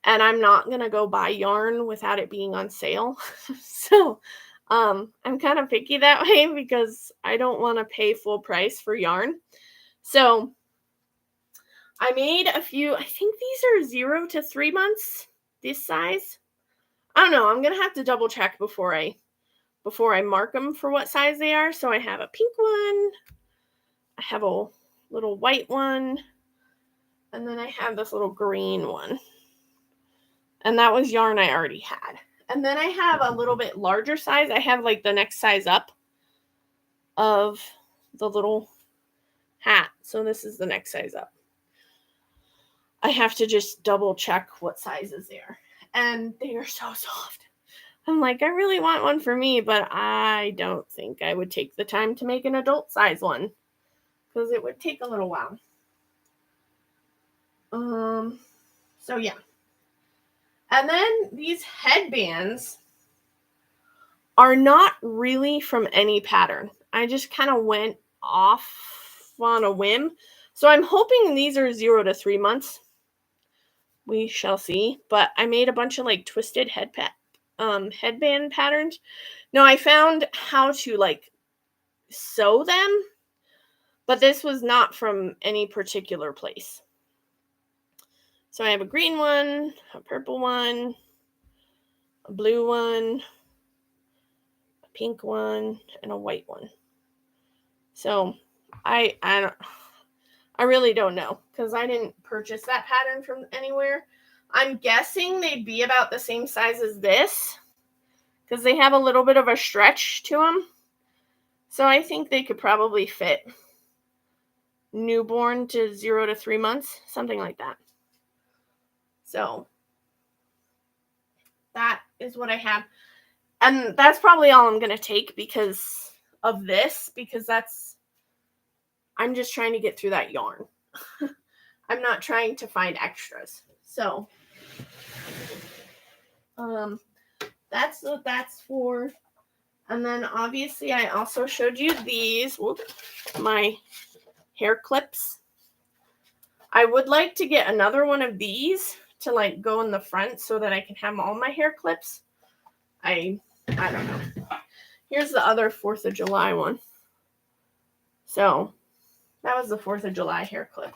and I'm not going to go buy yarn without it being on sale. So, I'm kind of picky that way because I don't want to pay full price for yarn. So, I made a few. I think these are 0 to 3 months, this size. I don't know. I'm going to have to double check before I mark them for what size they are. So I have a pink one, I have a little white one, and then I have this little green one. And that was yarn I already had. And then I have a little bit larger size. I have like the next size up of the little hat. So this is the next size up. I have to just double check what sizes they are. And they are so soft. I'm like, I really want one for me, but I don't think I would take the time to make an adult size one because it would take a little while. So yeah. And then these headbands are not really from any pattern. I just kind of went off on a whim. So I'm hoping these are 0 to 3 months. We shall see. But I made a bunch of like twisted headband patterns. Now I found how to like sew them, but this was not from any particular place. So I have a green one, a purple one, a blue one, a pink one, and a white one. So I really don't know because I didn't purchase that pattern from anywhere. I'm guessing they'd be about the same size as this because they have a little bit of a stretch to them. So I think they could probably fit newborn to 0 to 3 months, something like that. So that is what I have. And that's probably all I'm going to take because of this, because I'm just trying to get through that yarn. I'm not trying to find extras. So that's what that's for. And then obviously I also showed you these, my hair clips. I would like to get another one of these to like go in the front so that I can have all my hair clips. I don't know. Here's the other 4th of July one. So that was the 4th of July hair clip.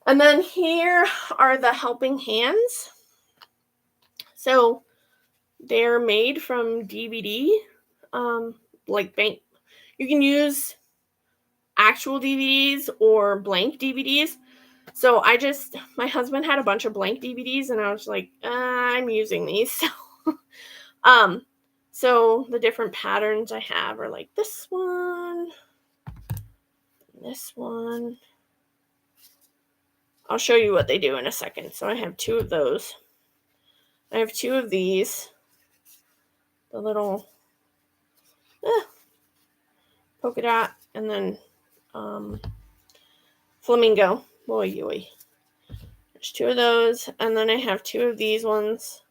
And then here are the helping hands. So they're made from DVD, like bank. You can use actual DVDs or blank DVDs. So my husband had a bunch of blank DVDs and I was like, I'm using these. So the different patterns I have are like this one, this one. I'll show you what they do in a second. So I have 2 of those. I have 2 of these. The little polka dot and then flamingo. Boy. There's 2 of those. And then I have 2 of these ones.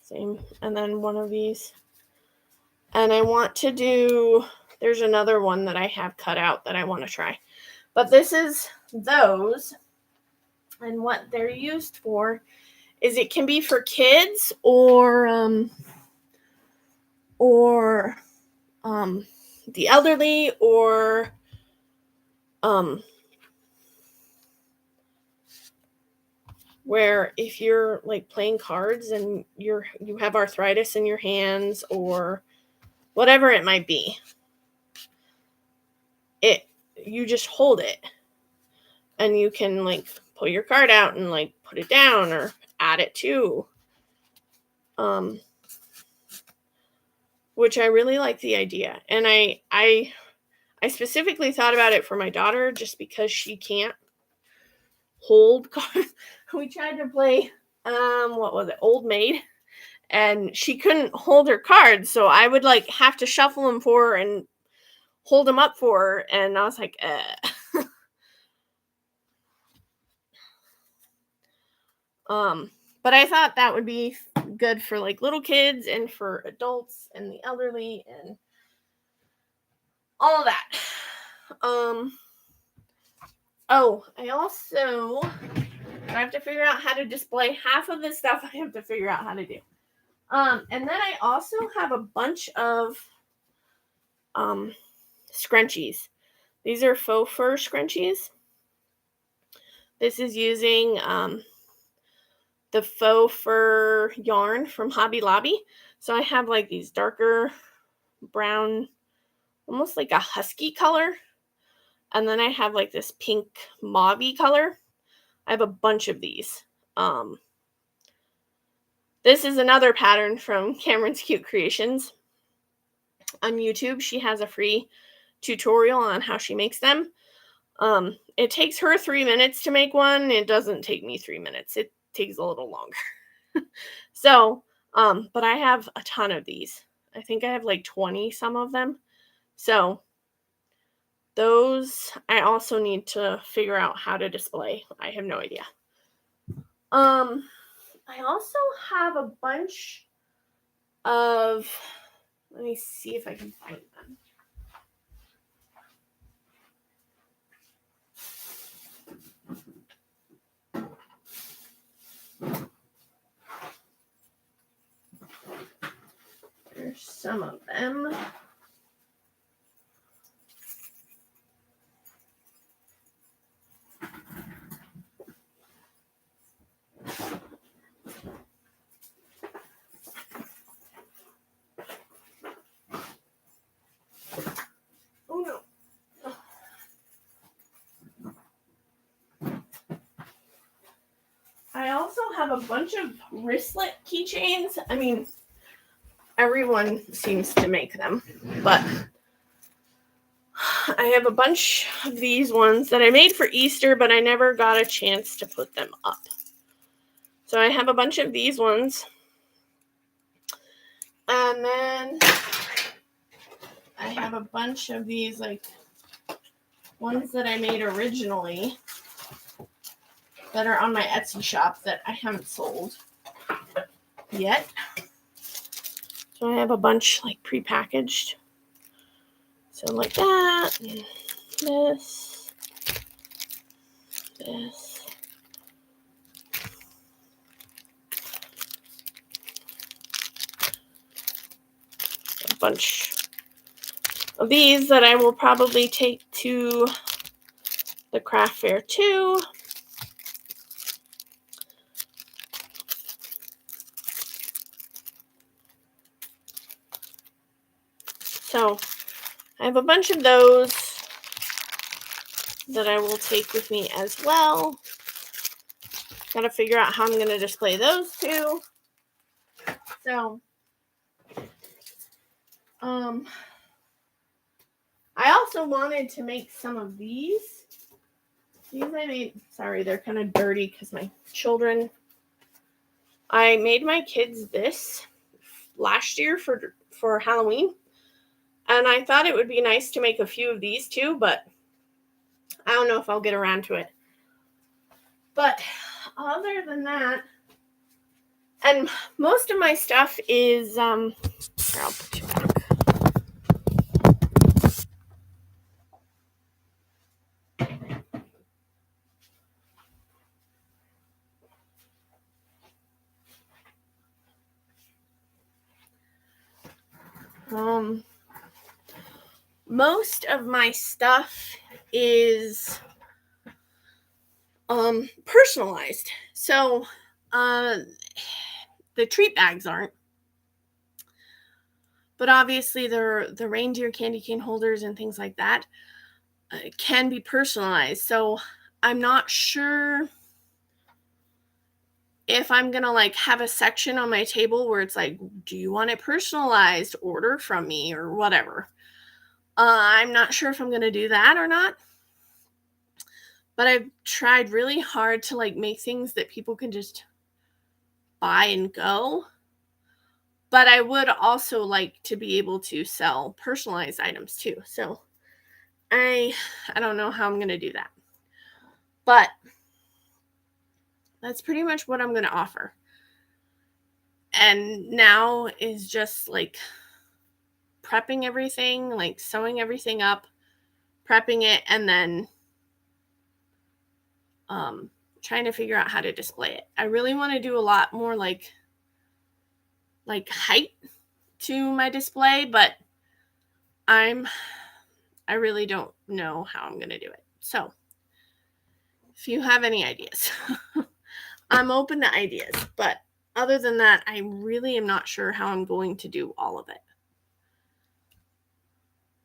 Same. And then 1 of these. And I want to do, there's another one that I have cut out that I want to try. But this is those. And what they're used for is it can be for kids or the elderly or where if you're like playing cards and you have arthritis in your hands or whatever it might be, you just hold it and you can like pull your card out and like put it down or add it to, which I really like the idea. And I specifically thought about it for my daughter just because she can't hold cards. We tried to play, what was it, Old Maid, and she couldn't hold her cards, so I would like have to shuffle them for her and hold them up for her, and I was like, But I thought that would be good for like little kids and for adults and the elderly and all of that. Oh, I have to figure out how to display half of the stuff I have to figure out how to do. And then I also have a bunch of scrunchies. These are faux fur scrunchies. This is using the faux fur yarn from Hobby Lobby. So I have like these darker brown, almost like a husky color. And then I have like this pink mauve color. I have a bunch of these. This is another pattern from Cameron's Cute Creations on YouTube. She has a free tutorial on how she makes them. It takes her 3 minutes to make one. It doesn't take me 3 minutes. It takes a little longer. So, but I have a ton of these. I think I have like 20 some of them. So those I also need to figure out how to display. I have no idea. I also have a bunch of, let me see if I can find them. There's some of them. Oh no. I also have a bunch of wristlet keychains. I mean, everyone seems to make them, but I have a bunch of these ones that I made for Easter, but I never got a chance to put them up. So I have a bunch of these ones. And then I have a bunch of these, like, ones that I made originally that are on my Etsy shop that I haven't sold yet. So I have a bunch, like, prepackaged. So like that, and this. A bunch of these that I will probably take to the craft fair too. So I have a bunch of those that I will take with me as well. Got to figure out how I'm going to display those too. So, I also wanted to make some of these. These I made, sorry, they're kind of dirty because my children, I made my kids this last year for Halloween. And I thought it would be nice to make a few of these too, but I don't know if I'll get around to it. But other than that, and most of my stuff is, here, I'll put you back. Most of my stuff is personalized. So the treat bags aren't. But obviously the reindeer candy cane holders and things like that can be personalized. So I'm not sure if I'm going to like have a section on my table where it's like, do you want it personalized? Order from me or whatever. I'm not sure if I'm going to do that or not. But I've tried really hard to like make things that people can just buy and go. But I would also like to be able to sell personalized items too. So I don't know how I'm going to do that. But That's pretty much what I'm going to offer. And now is just like prepping everything, like sewing everything up, prepping it, and then trying to figure out how to display it. I really want to do a lot more like height to my display, but I really don't know how I'm going to do it. So if you have any ideas, I'm open to ideas, but other than that, I really am not sure how I'm going to do all of it.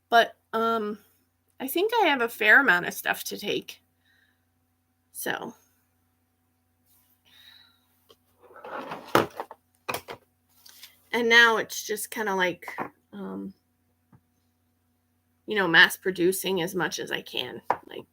But I think I have a fair amount of stuff to take. So and now it's just kind of like mass producing as much as I can, like,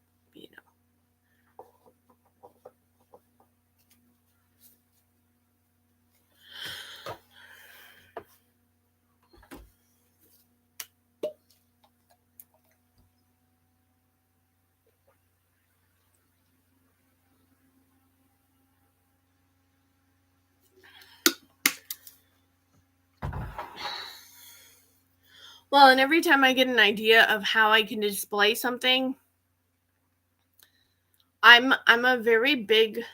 well, and every time I get an idea of how I can display something, I'm very big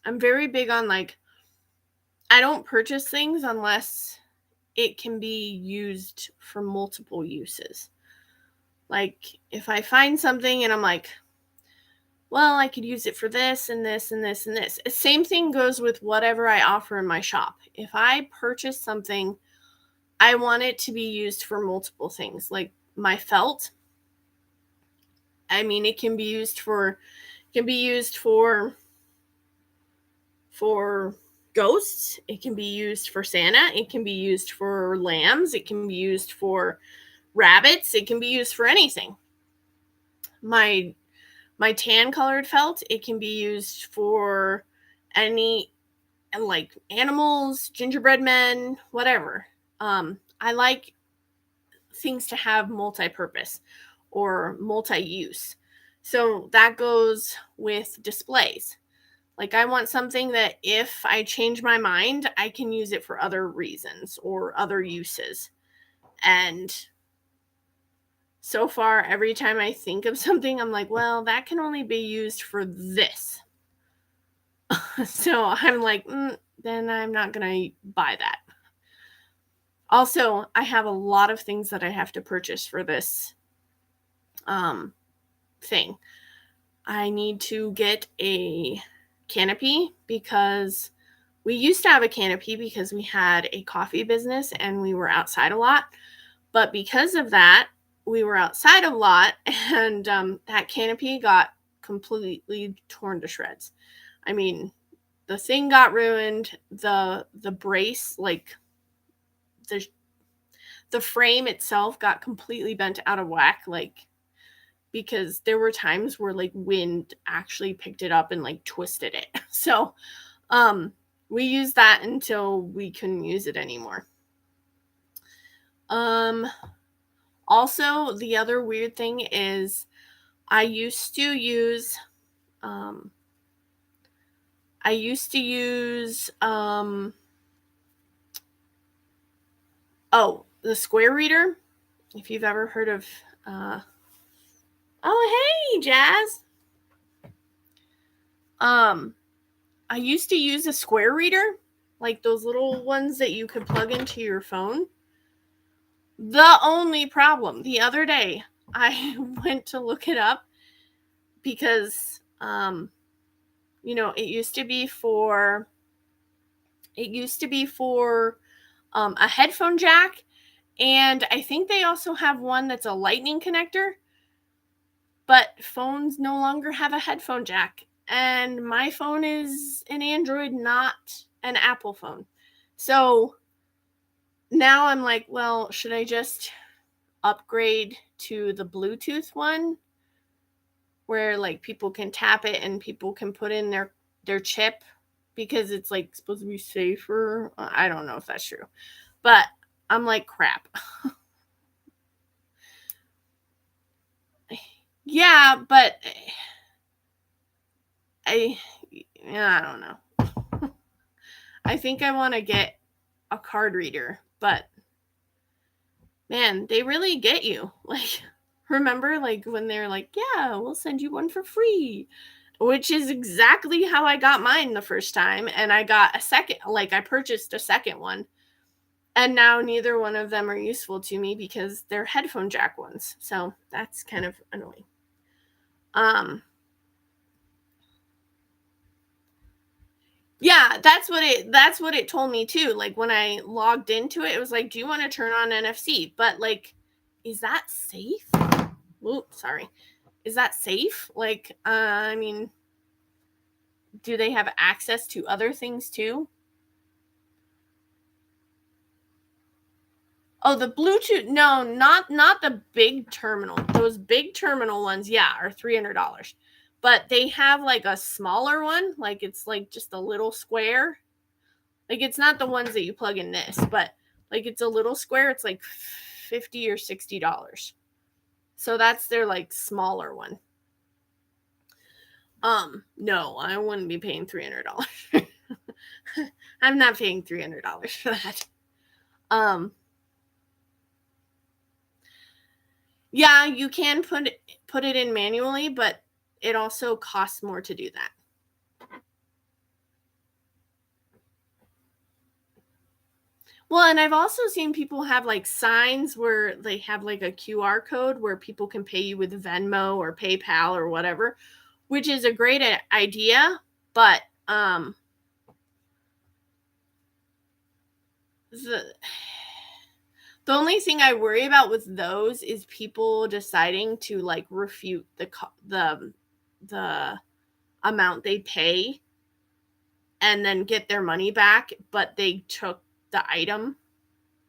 on, like, I don't purchase things unless it can be used for multiple uses. Like, if I find something and I'm like, well, I could use it for this and this and this and this. Same thing goes with whatever I offer in my shop. If I purchase something, I want it to be used for multiple things. Like my felt, I mean, it can be used for ghosts. It can be used for Santa. It can be used for lambs. It can be used for rabbits. It can be used for anything. My tan colored felt, it can be used for any, like, animals, gingerbread men, whatever. I like things to have multi-purpose or multi-use. So that goes with displays. Like, I want something that if I change my mind, I can use it for other reasons or other uses. And so far, every time I think of something, I'm like, well, that can only be used for this. So I'm like, then I'm not going to buy that. Also, I have a lot of things that I have to purchase for this thing. I need to get a canopy because we used to have a canopy because we had a coffee business and we were outside a lot. But because of that, we were outside a lot, and that canopy got completely torn to shreds. I mean, the thing got ruined. The brace, like the frame itself, got completely bent out of whack, like, because there were times where, like, wind actually picked it up and, like, twisted it. So we used that until we couldn't use it anymore. Also, the other weird thing is I used to use the Square Reader. If you've ever heard of oh, hey, Jazz. I used to use a Square Reader, like those little ones that you could plug into your phone. The only problem, the other day, I went to look it up because, it used to be for a headphone jack, and I think they also have one that's a lightning connector, but phones no longer have a headphone jack, and my phone is an Android, not an Apple phone. So now I'm like, well, should I just upgrade to the Bluetooth one where, like, people can tap it and people can put in their chip because it's, like, supposed to be safer? I don't know if that's true, but I'm like, crap. Yeah, but I don't know. I think I want to get a card reader, but man, they really get you. Like, remember, like, when they're like, yeah, we'll send you one for free, which is exactly how I got mine the first time. And I got a second, like, I purchased a second one. And now neither one of them are useful to me because they're headphone jack ones. So that's kind of annoying. Yeah, that's what it told me too. Like when I logged into it, it was like, do you want to turn on NFC? But like, is that safe? Oops, sorry. Is that safe? Like, I mean, do they have access to other things too? Oh, the Bluetooth. No, not the big terminal. Those big terminal ones, yeah, are $300. But they have like a smaller one, like it's like just a little square. Like it's not the ones that you plug in this, but like it's a little square. It's like $50 or $60. So that's their like smaller one. No, I wouldn't be paying $300. I'm not paying $300 for that. Yeah, you can put it in manually, but it also costs more to do that. Well, and I've also seen people have like signs where they have like a QR code where people can pay you with Venmo or PayPal or whatever, which is a great idea, but the only thing I worry about with those is people deciding to like refute the amount they pay and then get their money back, but they took the item,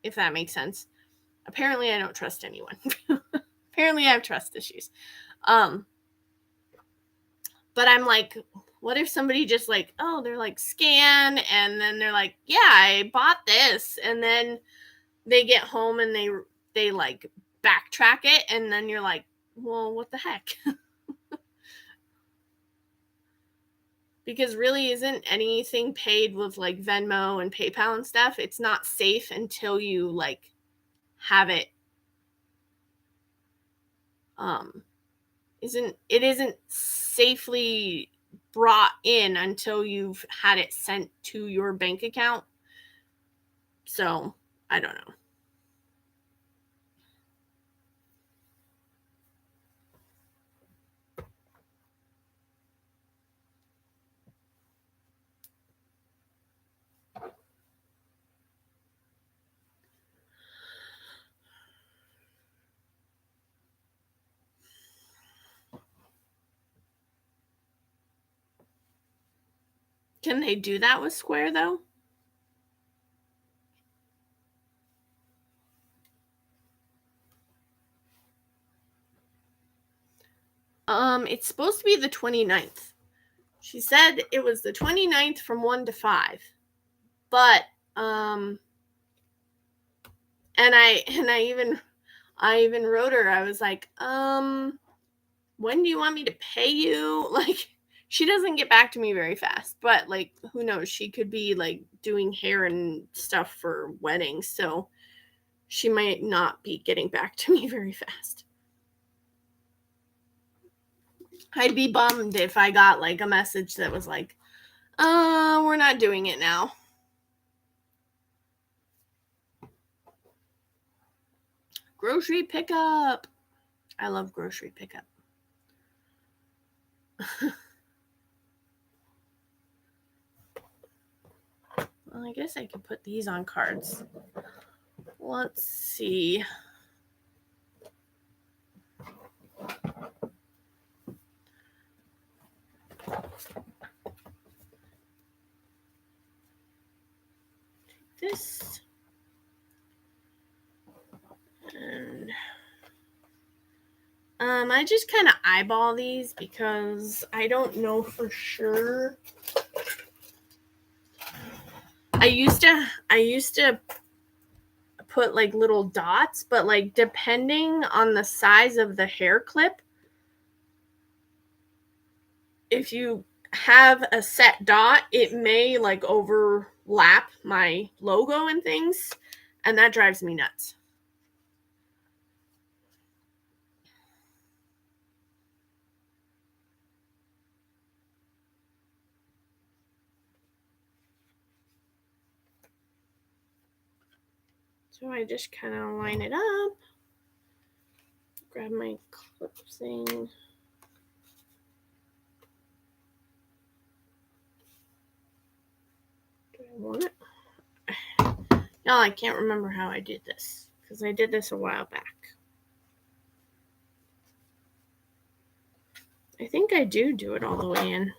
if that makes sense. Apparently I don't trust anyone. Apparently I have trust issues. But I'm like, what if somebody just like, oh, they're like scan and then they're like, yeah, I bought this, and then they get home and they like backtrack it, and then you're like, well, what the heck? Because really, isn't anything paid with like Venmo and PayPal and stuff? It's not safe until you like have it. Isn't safely brought in until you've had it sent to your bank account. So I don't know. Can they do that with Square though? It's supposed to be the 29th. She said it was the 29th from 1 to 5. But and I even wrote her. I was like, when do you want me to pay you? Like, she doesn't get back to me very fast, but like, who knows? She could be like doing hair and stuff for weddings, so she might not be getting back to me very fast. I'd be bummed if I got like a message that was like, we're not doing it now. Grocery pickup. I love grocery pickup. Well, I guess I could put these on cards. Let's see. This. And I just kind of eyeball these because I don't know for sure. I used to put like little dots, but like depending on the size of the hair clip, if you have a set dot, it may like override lap my logo and things, and that drives me nuts. So I just kind of line it up, grab my clip thing. Do I want it? No, I can't remember how I did this because I did this a while back. I think I do it all the way in.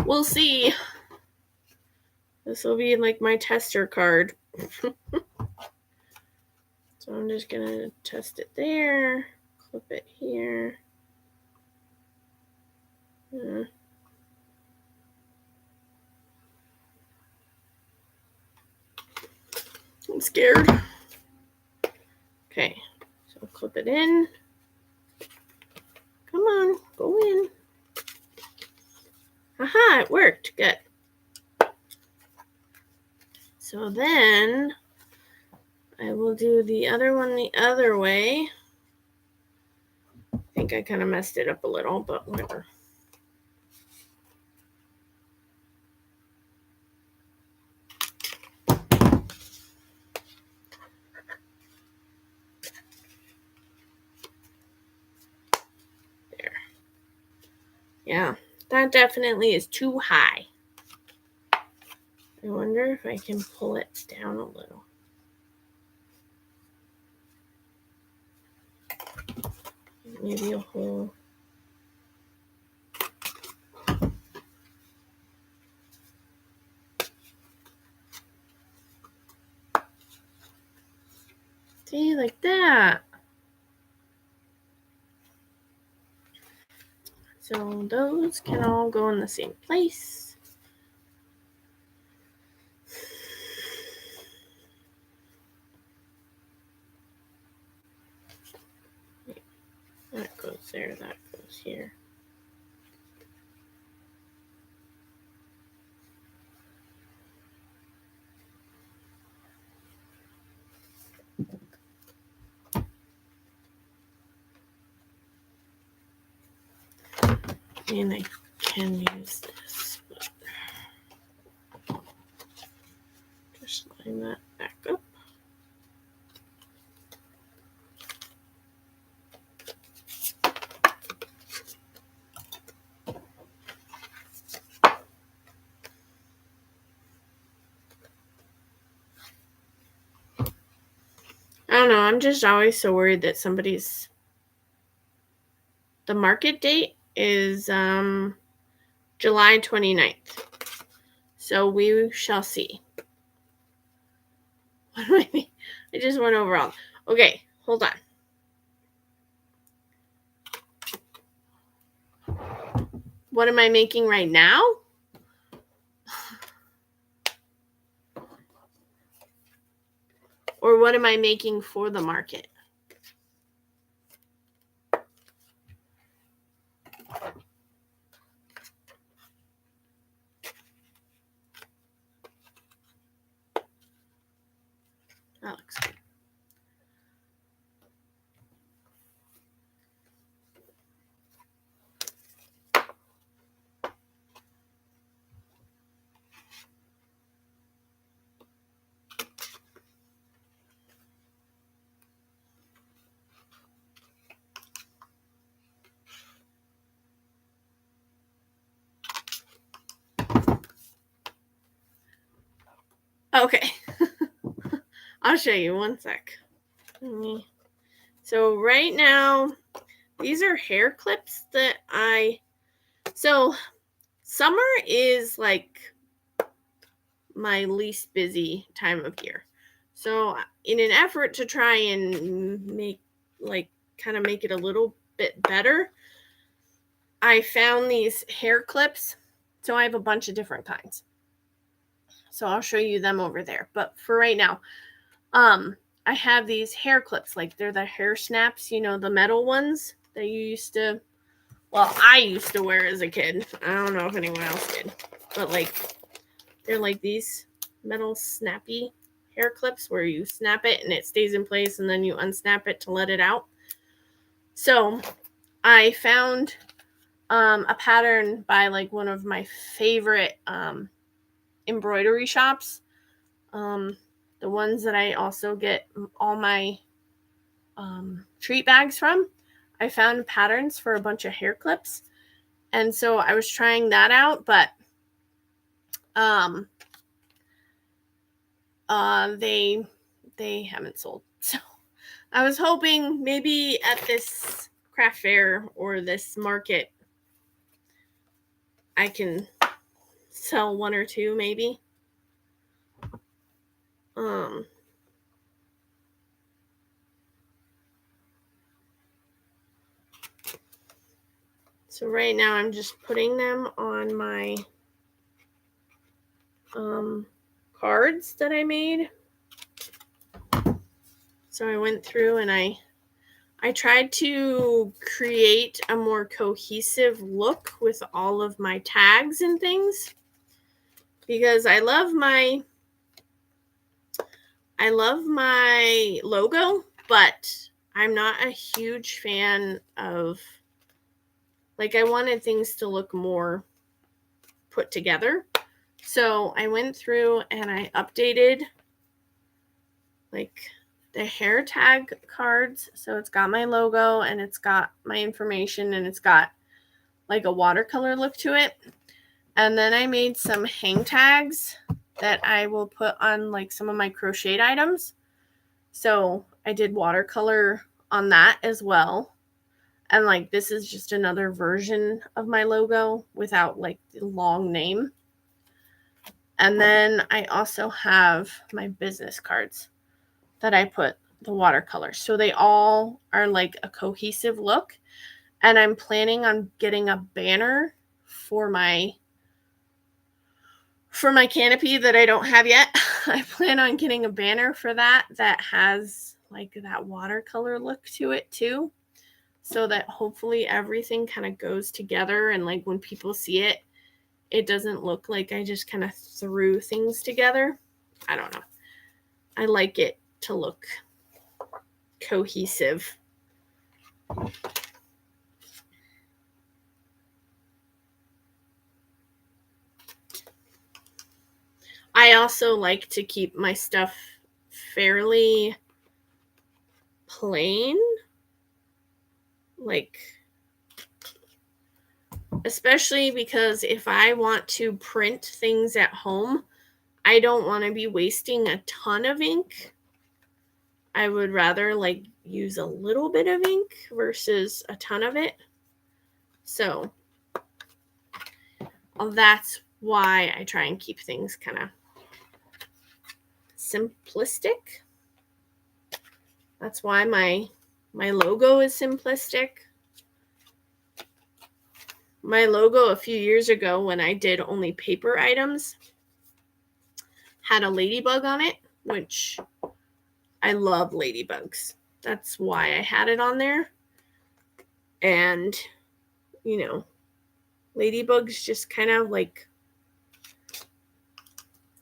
We'll see. This will be like my tester card. So I'm just going to test it there, clip it here. I'm scared. Okay, so clip it in. Come on, go in. Aha, it worked. Good. So then I will do the other one the other way. I think I kind of messed it up a little, but whatever. There. Yeah, that definitely is too high. I wonder if I can pull it down a little. Maybe a whole. See, like that. So those can all go in the same place. That goes there, that goes here. And I can use this, but just line that back up. I don't know, I'm just always so worried that the market date is July 29th. So we shall see. What do I mean? I just went over all. Okay, hold on. What am I making right now? Or what am I making for the market? That looks good. Okay. I'll show you one sec. So right now, these are hair clips that so summer is like my least busy time of year. So in an effort to try and make it a little bit better, I found these hair clips. So I have a bunch of different kinds. So I'll show you them over there. But for right now, I have these hair clips. Like they're the hair snaps, the metal ones that I used to wear as a kid. I don't know if anyone else did. But like They're like these metal snappy hair clips where you snap it and it stays in place and then you unsnap it to let it out. So I found a pattern by like one of my favorite embroidery shops. The ones that I also get all my treat bags from. I found patterns for a bunch of hair clips. And so I was trying that out, but they haven't sold. So I was hoping maybe at this craft fair or this market I can sell one or two maybe. So right now I'm just putting them on my cards that I made. So I went through and I tried to create a more cohesive look with all of my tags and things because I love my logo, but I'm not a huge fan of, like, I wanted things to look more put together. So I went through and I updated like the hair tag cards. So it's got my logo and it's got my information and it's got like a watercolor look to it. And then I made some hang tags that I will put on like some of my crocheted items. So I did watercolor on that as well. And like this is just another version of my logo without like the long name. And then I also have my business cards that I put the watercolor. So they all are like a cohesive look. And I'm planning on getting a banner for my canopy that I don't have yet. I plan on getting a banner for that has like that watercolor look to it too. So that hopefully everything kind of goes together and like when people see it, it doesn't look like I just kind of threw things together. I don't know. I like it to look cohesive. I also like to keep my stuff fairly plain. Like, especially because if I want to print things at home, I don't want to be wasting a ton of ink. I would rather like use a little bit of ink versus a ton of it. So that's why I try and keep things kind of simplistic. That's why my logo is simplistic. My logo a few years ago when I did only paper items had a ladybug on it, which I love ladybugs. That's why I had it on there. And, you know, ladybugs just kind of like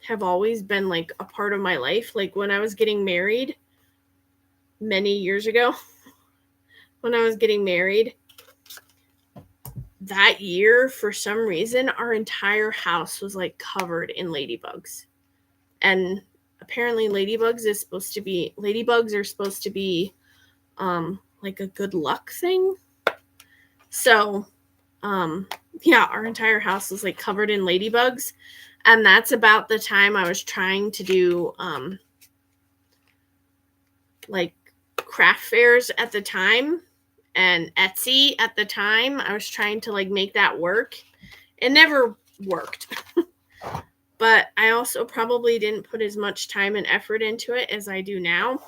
have always been like a part of my life. Like when I was getting married many years ago, when I was getting married, that year, for some reason, our entire house was like covered in ladybugs. And apparently ladybugs are supposed to be like a good luck thing. So yeah, our entire house was like covered in ladybugs. And that's about the time I was trying to do like craft fairs at the time and Etsy at the time. I was trying to like make that work. It never worked. But I also probably didn't put as much time and effort into it as I do now.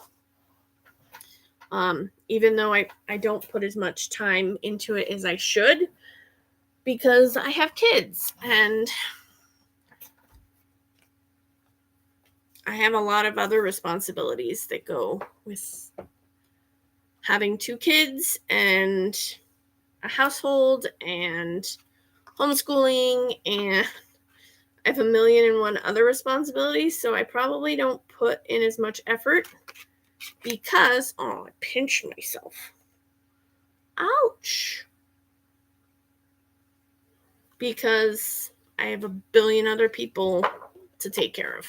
Even though I don't put as much time into it as I should because I have kids and I have a lot of other responsibilities that go with having 2 kids and a household and homeschooling and I have a million and one other responsibilities, so I probably don't put in as much effort because, I pinched myself. Ouch. Because I have a billion other people to take care of.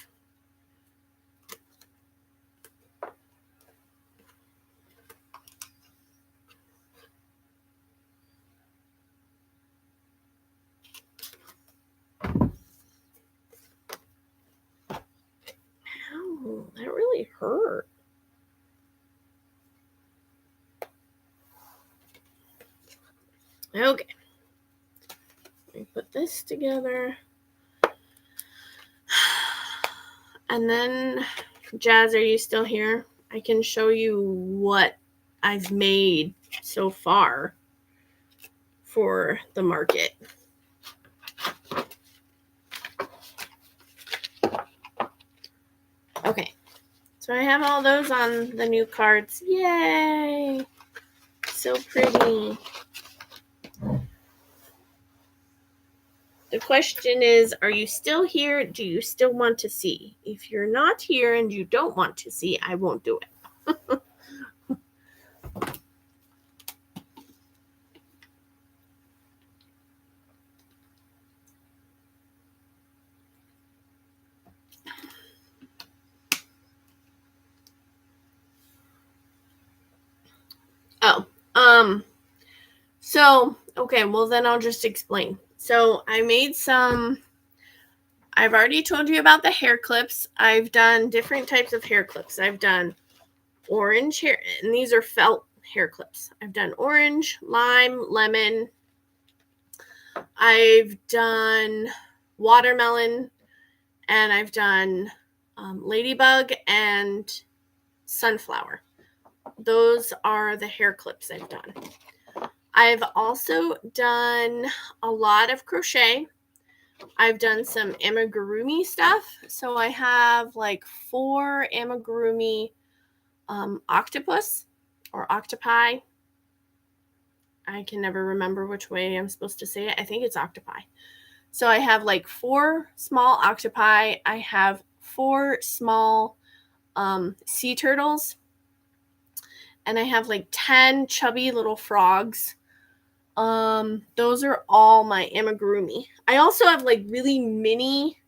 Ow, that really hurt. Okay. Let me put this together. And then, Jazz, are you still here? I can show you what I've made so far for the market. Okay. So I have all those on the new cards. Yay! So pretty. The question is, are you still here? Do you still want to see? If you're not here and you don't want to see, I won't do it. So, okay, well then I'll just explain. So I made some, I've already told you about the hair clips. I've done different types of hair clips. I've done orange hair, and these are felt hair clips. I've done orange, lime, lemon. I've done watermelon, and I've done ladybug and sunflower. Those are the hair clips I've done. I've also done a lot of crochet. I've done some amigurumi stuff. So I have like 4 amigurumi octopus or octopi. I can never remember which way I'm supposed to say it. I think it's octopi. So I have like 4 small octopi. I have 4 small sea turtles. And I have like 10 chubby little frogs. Those are all my amigurumi. I also have like really mini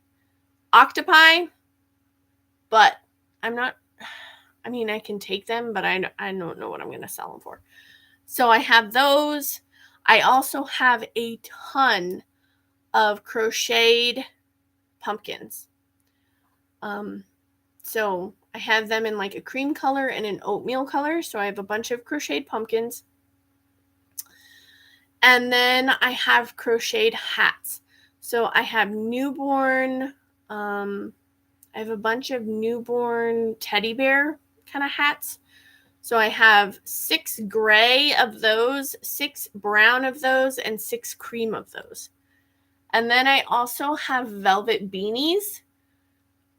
octopi, but I can take them, but I don't know what I'm going to sell them for. So I have those. I also have a ton of crocheted pumpkins. So I have them in like a cream color and an oatmeal color. So I have a bunch of crocheted pumpkins. And then I have crocheted hats. So I have newborn, I have a bunch of newborn teddy bear kind of hats. So I have 6 gray of those, 6 brown of those, and 6 cream of those. And then I also have velvet beanies.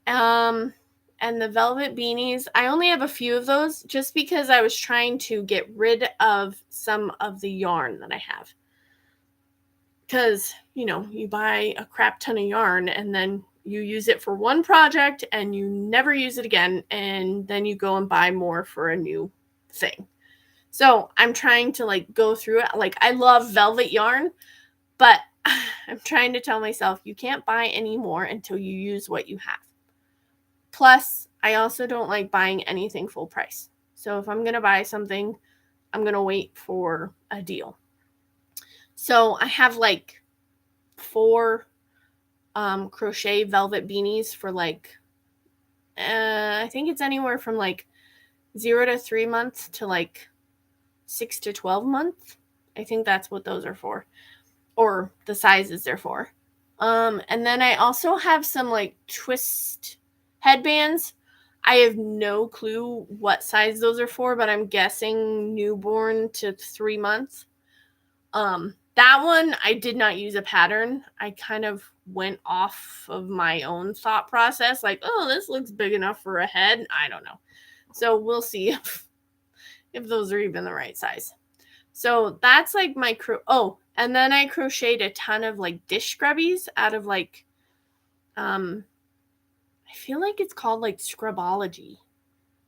And the velvet beanies, I only have a few of those just because I was trying to get rid of some of the yarn that I have. Because, you buy a crap ton of yarn and then you use it for one project and you never use it again. And then you go and buy more for a new thing. So I'm trying to go through it. I love velvet yarn, but I'm trying to tell myself you can't buy any more until you use what you have. Plus, I also don't like buying anything full price. So if I'm going to buy something, I'm going to wait for a deal. So I have 4 crochet velvet beanies for I think it's anywhere from 0 to 3 months to 6 to 12 months. I think that's what those are for, or the sizes they're for. And then I also have some twist headbands. I have no clue what size those are for, but I'm guessing newborn to 3 months. That one, I did not use a pattern. I kind of went off of my own thought process. This looks big enough for a head. I don't know. So we'll see if those are even the right size. So that's my and then I crocheted a ton of dish scrubbies out of I feel like it's called like Scrubology.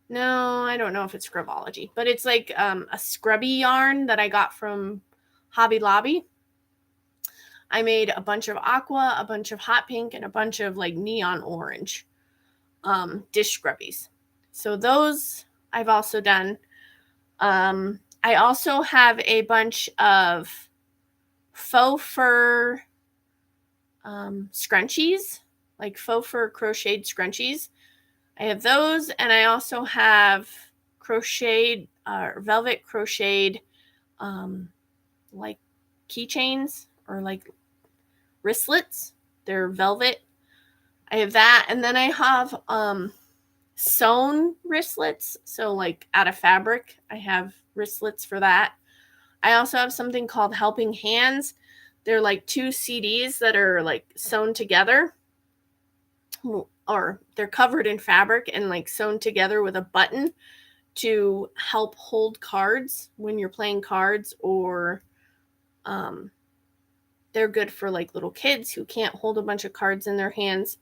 No, I don't know if it's Scrubology, but it's like a scrubby yarn that I got from Hobby Lobby. I made a bunch of aqua, a bunch of hot pink, and a bunch of like neon orange dish scrubbies. So those I've also done. I also have a bunch of faux fur scrunchies, like faux fur crocheted scrunchies. I have those, and I also have crocheted, velvet crocheted, like keychains or like wristlets. They're velvet. I have that, and then I have sewn wristlets. So like out of fabric, I have wristlets for that. I also have something called Helping Hands. They're like 2 CDs that are like sewn together, or they're covered in fabric and like sewn together with a button to help hold cards when you're playing cards, or they're good for like little kids who can't hold a bunch of cards in their hands,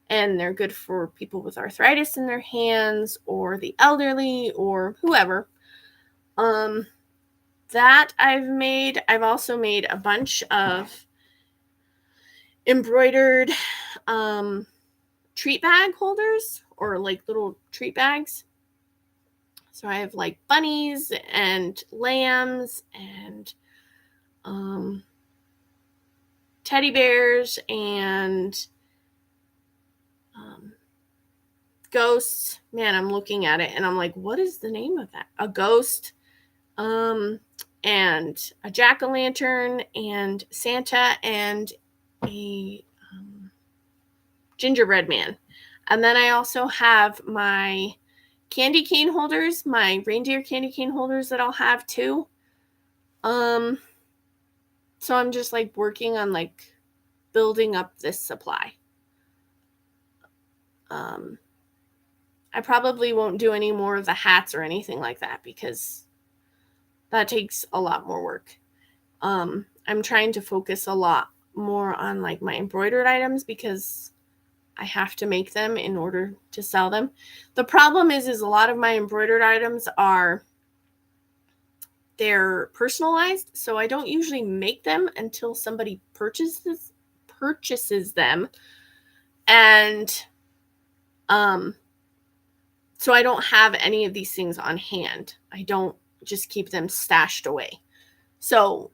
and they're good for people with arthritis in their hands or the elderly or whoever. That I've made. I've also made a bunch of embroidered treat bag holders, or like little treat bags. So I have like bunnies and lambs and teddy bears and ghosts. Man, I'm looking at it and I'm like, what is the name of that? A ghost, and a jack-o'-lantern and Santa and a gingerbread man. And then I also have my candy cane holders, my reindeer candy cane holders that I'll have too. So I'm just like working on like building up this supply. I probably won't do any more of the hats or anything like that because that takes a lot more work. I'm trying to focus a lot more on like my embroidered items because I have to make them in order to sell them. The problem is a lot of my embroidered items they're personalized, so I don't usually make them until somebody purchases them. And so I don't have any of these things on hand. I don't just keep them stashed away. So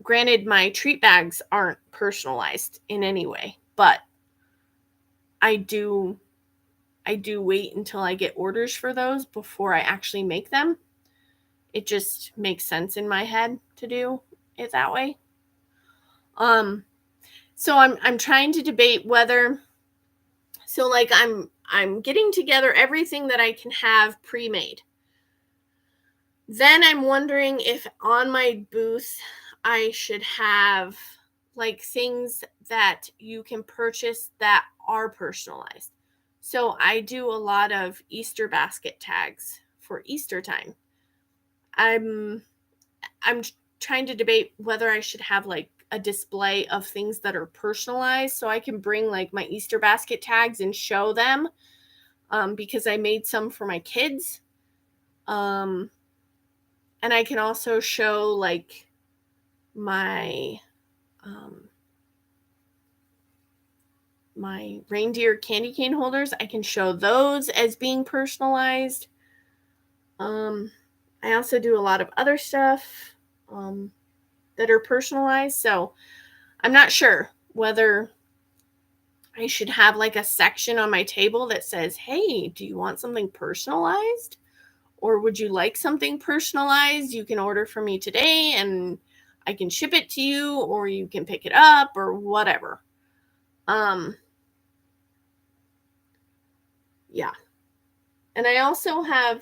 granted, my treat bags aren't personalized in any way, but I do wait until I get orders for those before I actually make them. It just makes sense in my head to do it that way. So I'm trying to debate whether, so like I'm getting together everything that I can have pre-made. Then I'm wondering if on my booth I should have like things that you can purchase that are personalized. So I do a lot of Easter basket tags for Easter time. I'm trying to debate whether I should have like a display of things that are personalized so I can bring like my Easter basket tags and show them, because I made some for my kids. And I can also show like my my reindeer candy cane holders. I can show those as being personalized. I also do a lot of other stuff that are personalized. So I'm not sure whether I should have like a section on my table that says, hey, do you want something personalized? Or would you like something personalized? You can order from me today and I can ship it to you, or you can pick it up, or whatever. Yeah. And I also have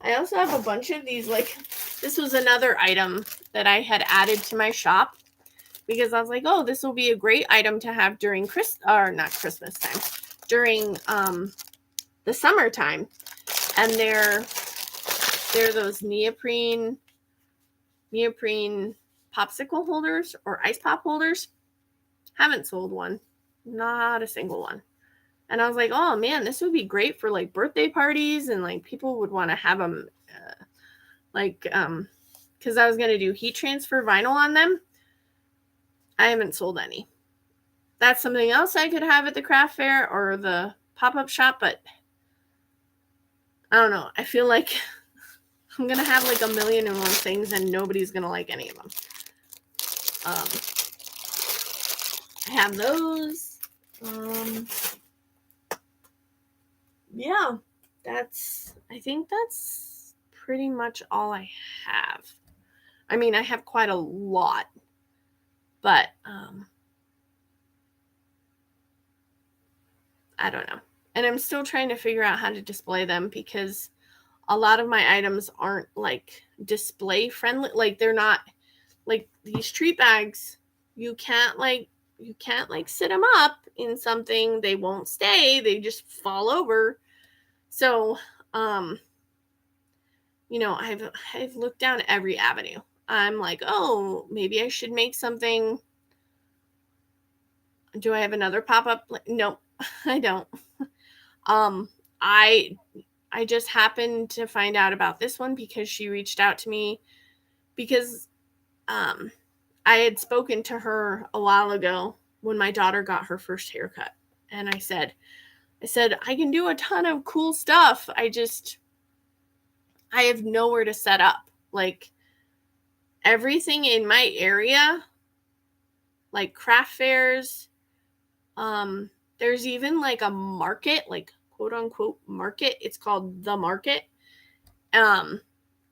a bunch of these, like this was another item that I had added to my shop because I was like, oh, this will be a great item to have during not Christmas time, during the summertime. And they're those neoprene popsicle holders or ice pop holders. Haven't sold one. Not a single one. And I was like, oh man, this would be great for like birthday parties, and like people would want to have them because I was going to do heat transfer vinyl on them. I haven't sold any. That's something else I could have at the craft fair or the pop-up shop, but I don't know. I feel like I'm going to have like a million and one things and nobody's going to like any of them. I have those. Yeah, I think that's pretty much all I have. I mean, I have quite a lot, but I don't know. And I'm still trying to figure out how to display them because a lot of my items aren't like display friendly. Like they're not like these treat bags. You can't sit them up in something. They won't stay. They just fall over. So, I've looked down every avenue. I'm like, oh, maybe I should make something. Do I have another pop-up? No, I don't. I just happened to find out about this one because she reached out to me because I had spoken to her a while ago when my daughter got her first haircut. And I said, I can do a ton of cool stuff. I have nowhere to set up. Like everything in my area, like craft fairs, there's even like a market, like quote unquote market. It's called The Market, in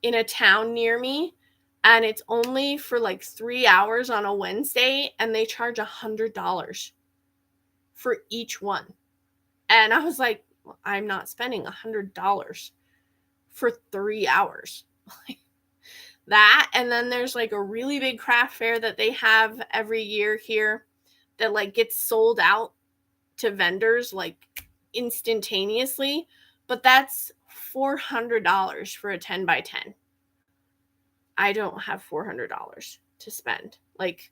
a town near me. And it's only for like 3 hours on a Wednesday, and they charge $100 for each one. And I was like, well, I'm not spending $100 for 3 hours. That, and then there's like a really big craft fair that they have every year here that like gets sold out to vendors like instantaneously, but that's $400 for a 10 by 10. I don't have $400 to spend. Like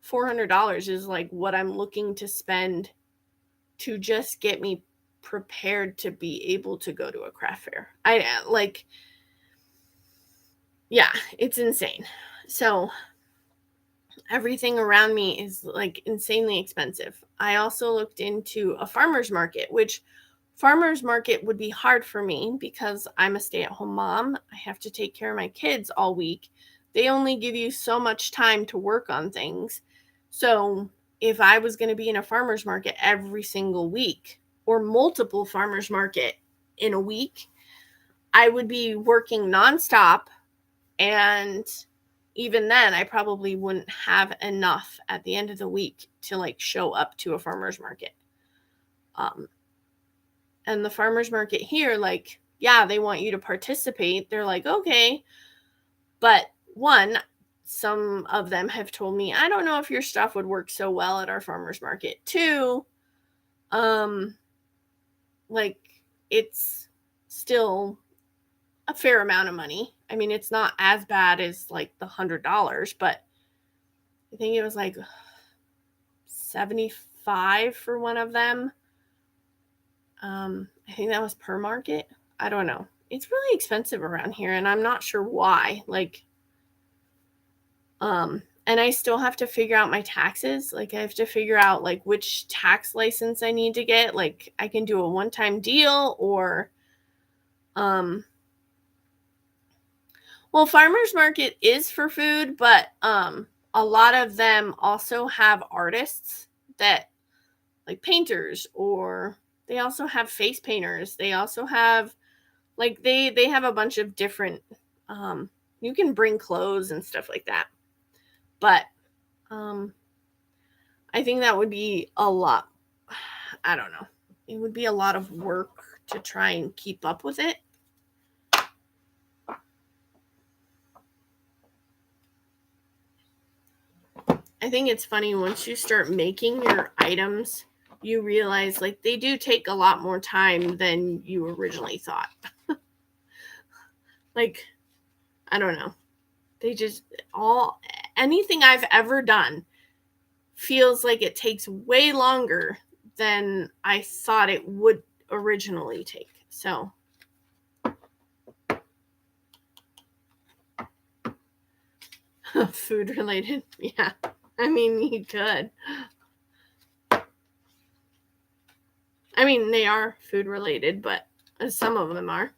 $400 is like what I'm looking to spend to just get me prepared to be able to go to a craft fair. Yeah, it's insane. So everything around me is like insanely expensive. I also looked into a farmer's market, which farmer's market would be hard for me because I'm a stay-at-home mom. I have to take care of my kids all week. They only give you so much time to work on things. So if I was going to be in a farmer's market every single week or multiple farmer's market in a week, I would be working nonstop. And even then, I probably wouldn't have enough at the end of the week to like show up to a farmer's market. And the farmer's market here, like, yeah, they want you to participate. They're like, okay. But one, some of them have told me, I don't know if your stuff would work so well at our farmer's market. Two, like it's still a fair amount of money. I mean, it's not as bad as like the $100, but I think it was like $75 for one of them. I think that was per market. I don't know. It's really expensive around here, and I'm not sure why. Like, and I still have to figure out my taxes. Like, I have to figure out like which tax license I need to get. Like, I can do a one-time deal or, well, farmers market is for food, but a lot of them also have artists that like painters, or they also have face painters. They also have like they have a bunch of different you can bring clothes and stuff like that. But I think that would be a lot. I don't know. It would be a lot of work to try and keep up with it. I think it's funny once you start making your items, you realize like they do take a lot more time than you originally thought. Like, I don't know. They just anything I've ever done feels like it takes way longer than I thought it would originally take. So food related. Yeah. I mean, you could. I mean, they are food related, but some of them are.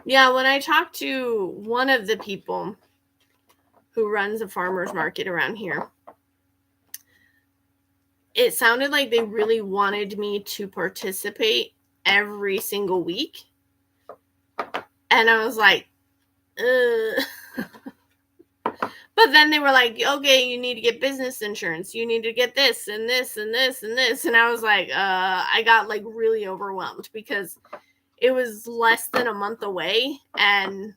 Yeah, when I talked to one of the people who runs a farmer's market around here, it sounded like they really wanted me to participate every single week. And I was like, But then they were like, okay, you need to get business insurance. You need to get this and this and this and this. And I was like, I got like really overwhelmed because it was less than a month away. And,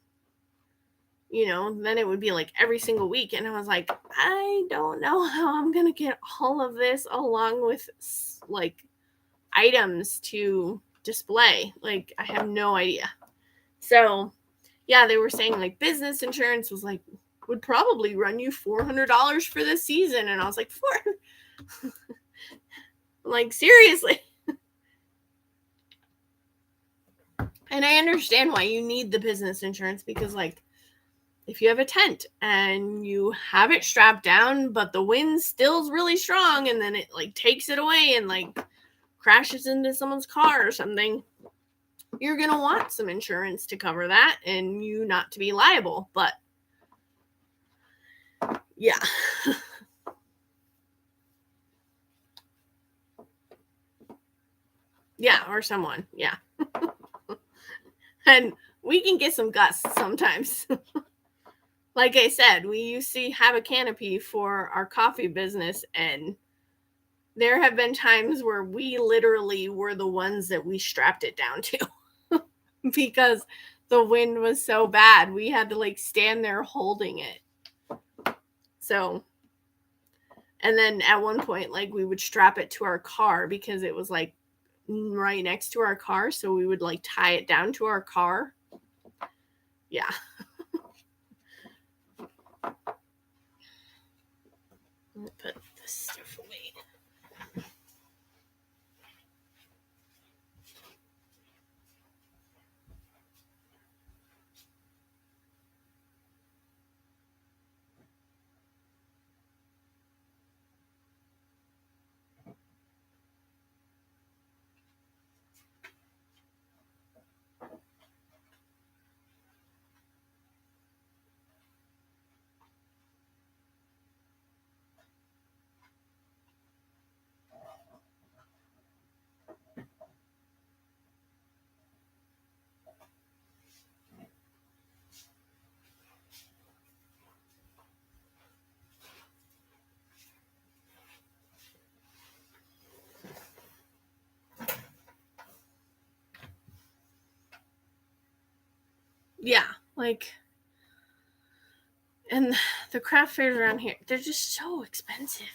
then it would be like every single week. And I was like, I don't know how I'm going to get all of this along with like items to display. Like, I have no idea. So, yeah, they were saying like business insurance was like, would probably run you $400 for this season. And I was like, like, seriously? And I understand why you need the business insurance because, like, if you have a tent and you have it strapped down, but the wind still's really strong and then it, like, takes it away and, like, crashes into someone's car or something, you're going to want some insurance to cover that and you not to be liable. But yeah. Yeah, or someone. Yeah. And we can get some gusts sometimes. Like I said, we used to have a canopy for our coffee business, and there have been times where we literally were the ones that we strapped it down to because the wind was so bad. We had to like stand there holding it. So, and then at one point, like we would strap it to our car because it was like right next to our car. So we would like tie it down to our car. Yeah. Put this stuff away. Yeah, like, and the craft fairs around here, they're just so expensive.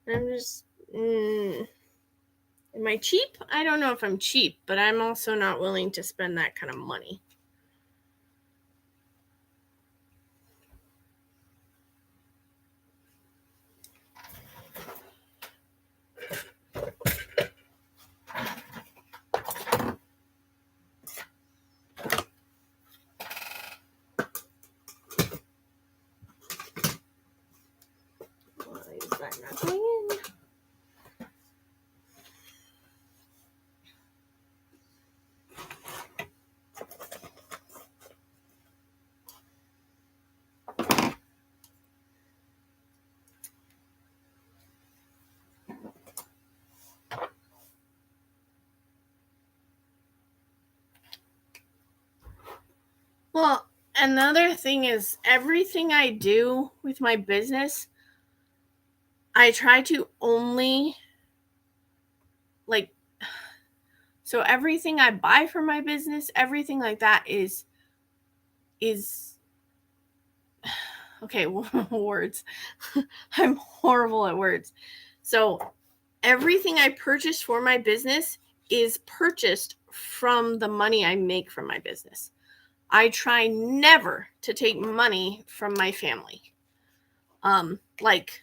I'm just, am I cheap? I don't know if I'm cheap, but I'm also not willing to spend that kind of money. Why is that not going in? Well, another thing is everything I do with my business, I try to only like, so everything I buy for my business, everything like that is okay, words. I'm horrible at words. So everything I purchase for my business is purchased from the money I make from my business. I try never to take money from my family. Like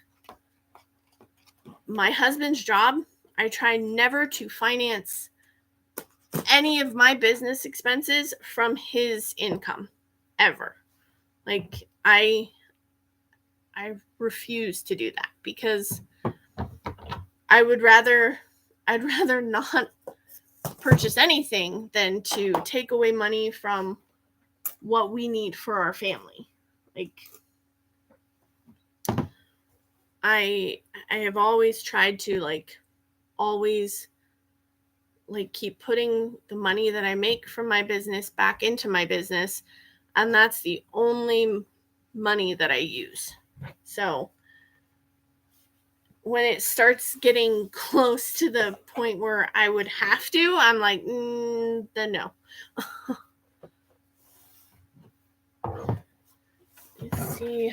my husband's job, I try never to finance any of my business expenses from his income ever. Like I refuse to do that because I'd rather not purchase anything than to take away money from what we need for our family. Like I have always tried to always keep putting the money that I make from my business back into my business, and that's the only money that I use. So when it starts getting close to the point where I would have to, I'm like, then no. Let's see.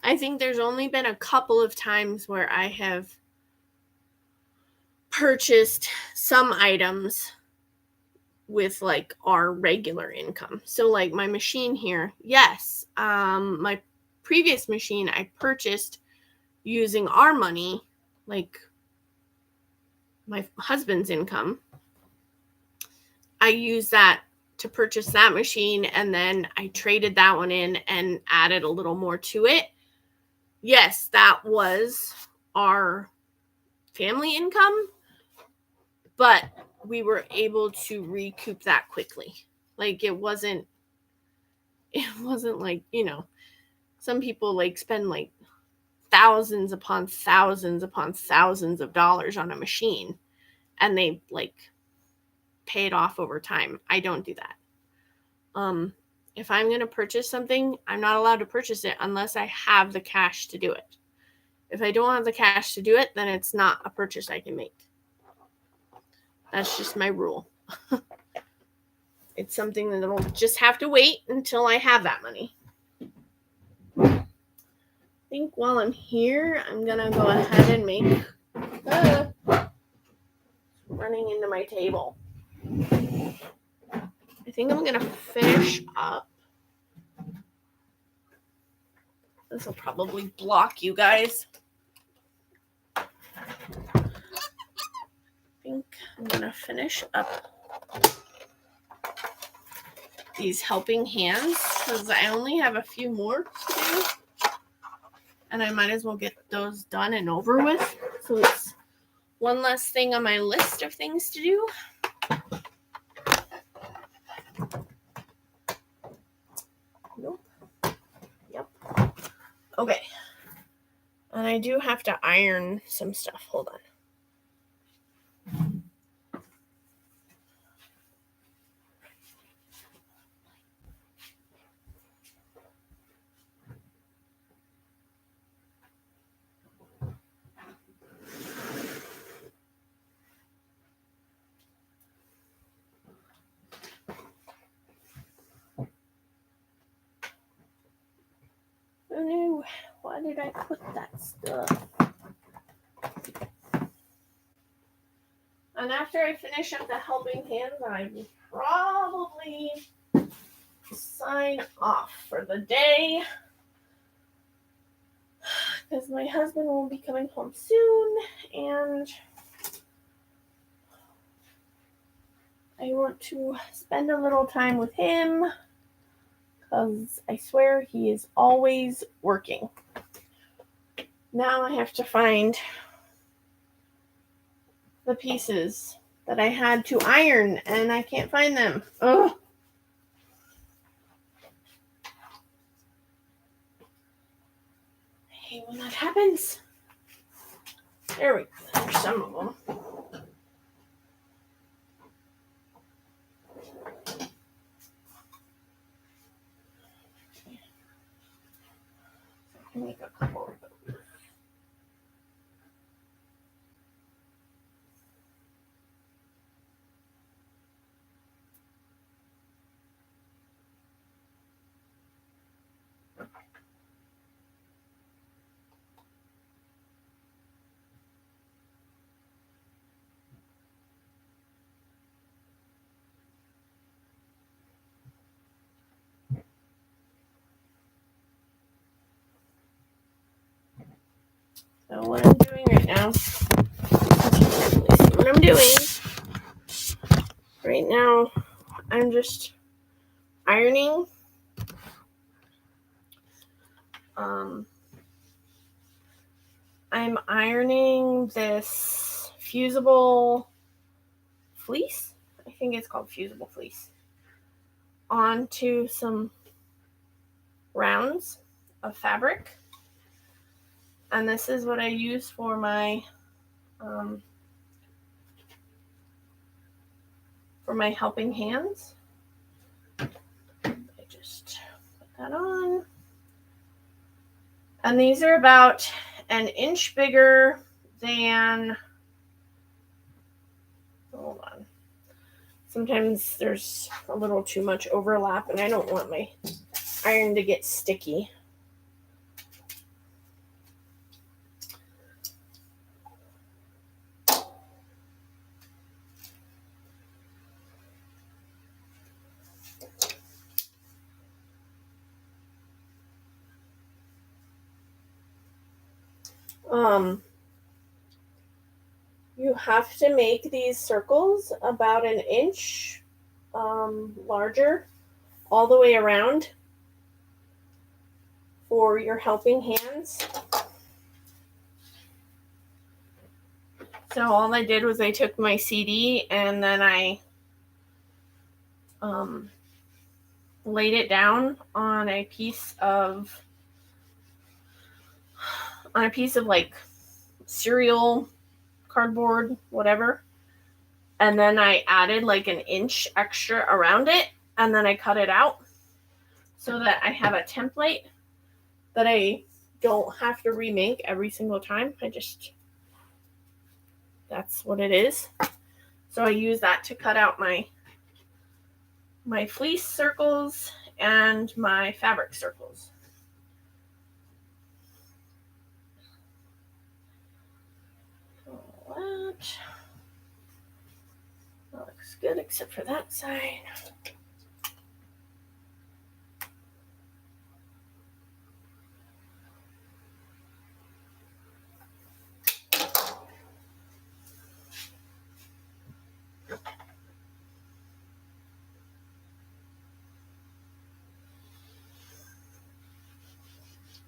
I think there's only been a couple of times where I have purchased some items with our regular income. So my machine here, yes, my previous machine I purchased using our money, like my husband's income. I used that to purchase that machine, and then I traded that one in and added a little more to it. Yes, that was our family income, but we were able to recoup that quickly. It wasn't some people spend thousands upon thousands upon thousands of dollars on a machine, and they pay it off over time. I don't do that. If I'm going to purchase something, I'm not allowed to purchase it unless I have the cash to do it. If I don't have the cash to do it, then it's not a purchase I can make. That's just my rule. It's something that I'll just have to wait until I have that money. I think while I'm here, I'm going to go ahead and make running into my table. I think I'm going to finish up. This will probably block you guys. I think I'm going to finish up these helping hands because I only have a few more to do. And I might as well get those done and over with. So it's one less thing on my list of things to do. Nope. Yep. Okay. And I do have to iron some stuff. Hold on. Oh no, why did I put that stuff? And after I finish up the helping hands, I will probably sign off for the day. Because my husband will be coming home soon, and I want to spend a little time with him. Because I swear he is always working. Now I have to find the pieces that I had to iron, and I can't find them. Ugh. I hate when that happens. There we go. There's some of them. Make a couple of those. So what I'm doing right now, what I'm doing right now, I'm just ironing. I'm ironing this fusible fleece. I think it's called fusible fleece. Onto some rounds of fabric. And this is what I use for my helping hands. I just put that on. And these are about an inch bigger than, hold on. Sometimes there's a little too much overlap and I don't want my iron to get sticky. You have to make these circles about an inch larger all the way around for your helping hands. So all I did was I took my CD and then I laid it down on a piece of like cereal cardboard, whatever. And then I added like an inch extra around it and then I cut it out so that I have a template that I don't have to remake every single time. That's what it is. So I use that to cut out my fleece circles and my fabric circles. That looks good except for that side.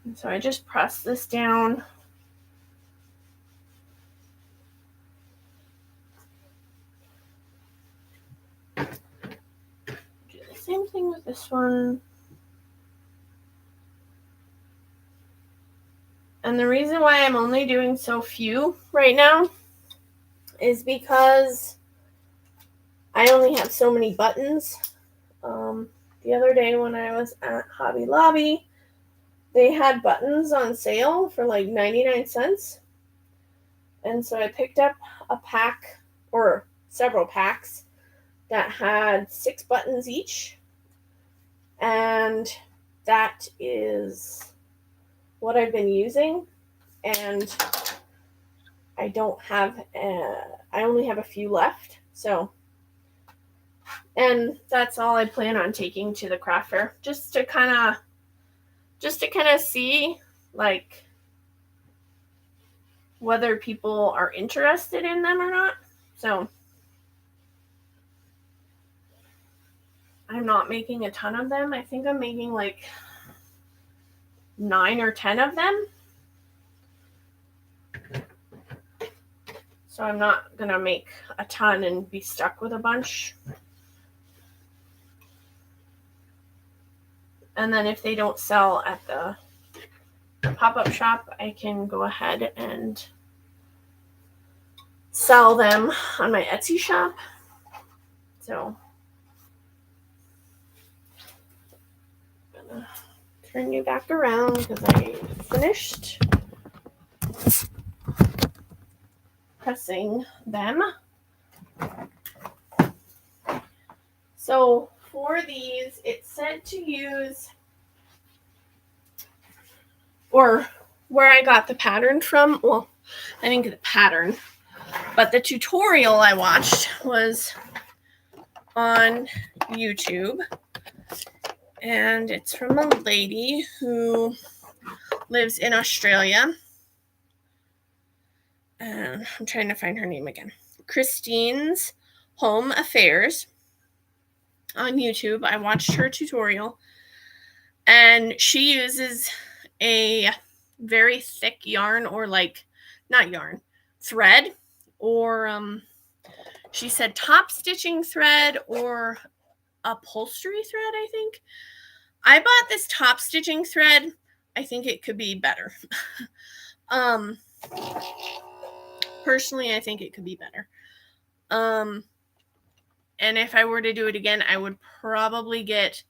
And so I just press this down. Do the same thing with this one. And the reason why I'm only doing so few right now is because I only have so many buttons. The other day when I was at Hobby Lobby, they had buttons on sale for like 99 cents. And so I picked up a pack or several packs that had 6 buttons each. And that is what I've been using. And I only have a few left. So, and that's all I plan on taking to the craft fair, just to kind of see like whether people are interested in them or not. So I'm not making a ton of them. I think I'm making like 9 or 10 of them. So I'm not going to make a ton and be stuck with a bunch. And then if they don't sell at the pop-up shop, I can go ahead and sell them on my Etsy shop. So I'm going to turn you back around because I finished pressing them. So for these, it said to use, or where I got the pattern from, well, I didn't get the pattern, but the tutorial I watched was on YouTube, and it's from a lady who lives in Australia, I'm trying to find her name again. Christine's Home Affairs on YouTube. I watched her tutorial, and she uses a very thick yarn, or like, not yarn, thread, or she said top stitching thread or upholstery thread, I think. I bought this top stitching thread. I think it could be better. Personally, I think it could be better. And if I were to do it again, I would probably get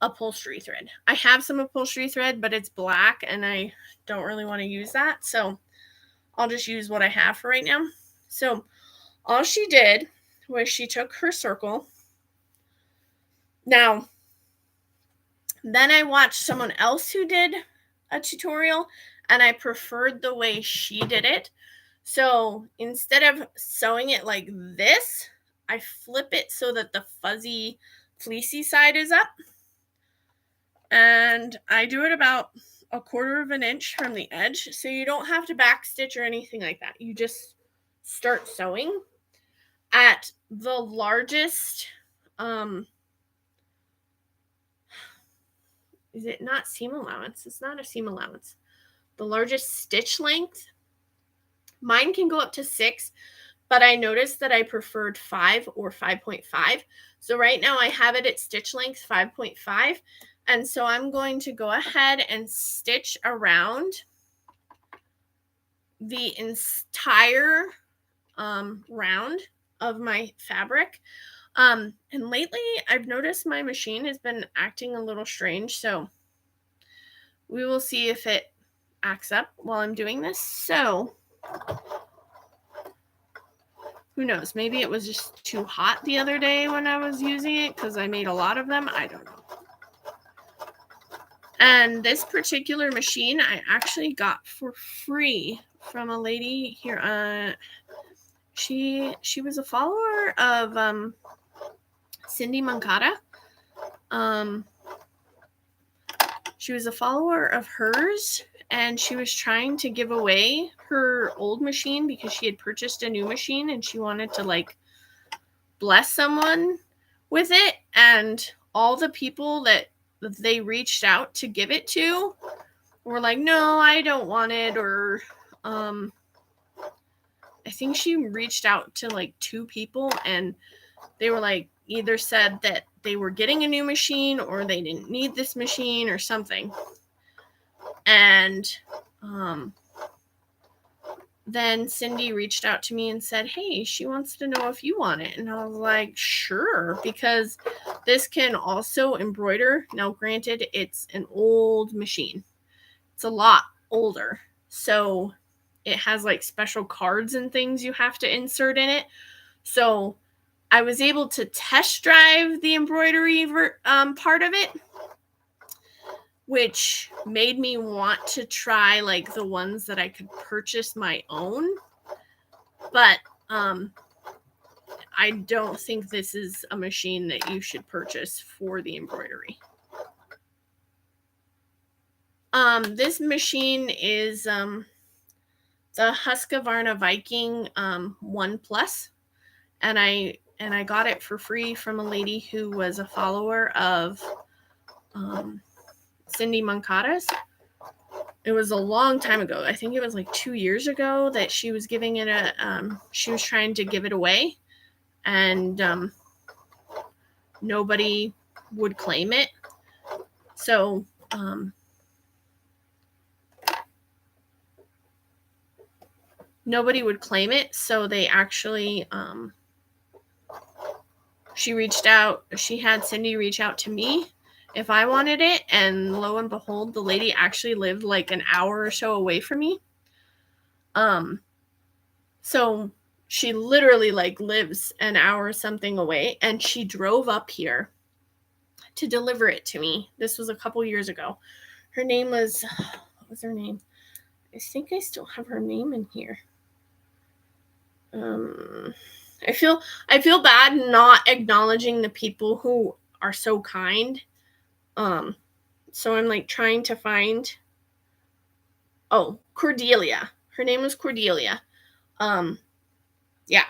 upholstery thread. I have some upholstery thread, but it's black and I don't really want to use that. So I'll just use what I have for right now. So all she did was she took her circle. Now, then I watched someone else who did a tutorial, and I preferred the way she did it. So instead of sewing it like this, I flip it so that the fuzzy, fleecy side is up. And I do it about 1/4 of an inch from the edge. So you don't have to back stitch or anything like that. You just start sewing at the largest, is it not seam allowance? It's not a seam allowance. The largest stitch length. Mine can go up to 6, but I noticed that I preferred 5 or 5.5. So right now I have it at stitch length 5.5. And so I'm going to go ahead and stitch around the entire round of my fabric. And lately I've noticed my machine has been acting a little strange. So we will see if it acts up while I'm doing this. So who knows? Maybe it was just too hot the other day when I was using it because I made a lot of them. I don't know. And this particular machine I actually got for free from a lady here. She was a follower of Cindy Moncada. She was a follower of hers, and she was trying to give away her old machine because she had purchased a new machine and she wanted to like bless someone with it. And all the people that they reached out to give it to were like, no, I don't want it. Or I think she reached out to like 2 people, and they were like, either said that they were getting a new machine or they didn't need this machine or something. And then Cindy reached out to me and said, hey, she wants to know if you want it. And I was like, sure, because this can also embroider. Now, granted, it's an old machine. It's a lot older. So it has like special cards and things you have to insert in it. So I was able to test drive the embroidery part of it, which made me want to try like the ones that I could purchase my own. But I don't think this is a machine that you should purchase for the embroidery. This machine is the Husqvarna Viking 1 Plus, and I got it for free from a lady who was a follower of Cindy Moncada's. It was a long time ago. I think it was like 2 years ago that she was giving it she was trying to give it away, and nobody would claim it. So nobody would claim it. So they actually, she had Cindy reach out to me if I wanted it. And lo and behold, the lady actually lived like an hour or so away from me. So she literally like lives an hour something away, and she drove up here to deliver it to me. This was a couple years ago. Her name was, what was her name? I think I still have her name in here. I feel bad not acknowledging the people who are so kind. So I'm like trying to find, Cordelia. Her name was Cordelia. Yeah.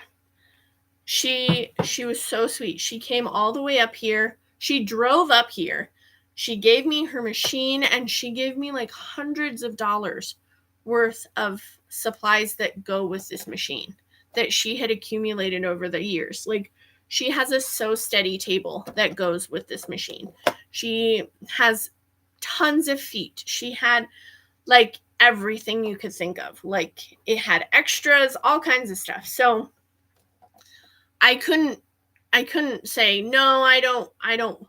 She was so sweet. She came all the way up here. She drove up here. She gave me her machine, and she gave me like hundreds of dollars worth of supplies that go with this machine that she had accumulated over the years. Like, she has a Sew Steady table that goes with this machine. She has tons of feet. She had like everything you could think of. Like, it had extras, all kinds of stuff. So I couldn't say no, I don't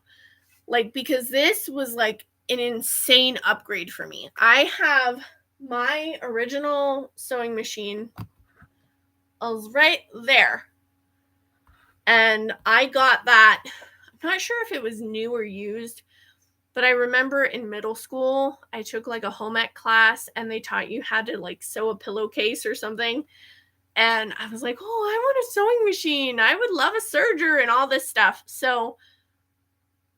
like, because this was like an insane upgrade for me. I have my original sewing machine right there. And I got that. I'm not sure if it was new or used, but I remember in middle school, I took like a home ec class and they taught you how to like sew a pillowcase or something. And I was like, oh, I want a sewing machine. I would love a serger and all this stuff. So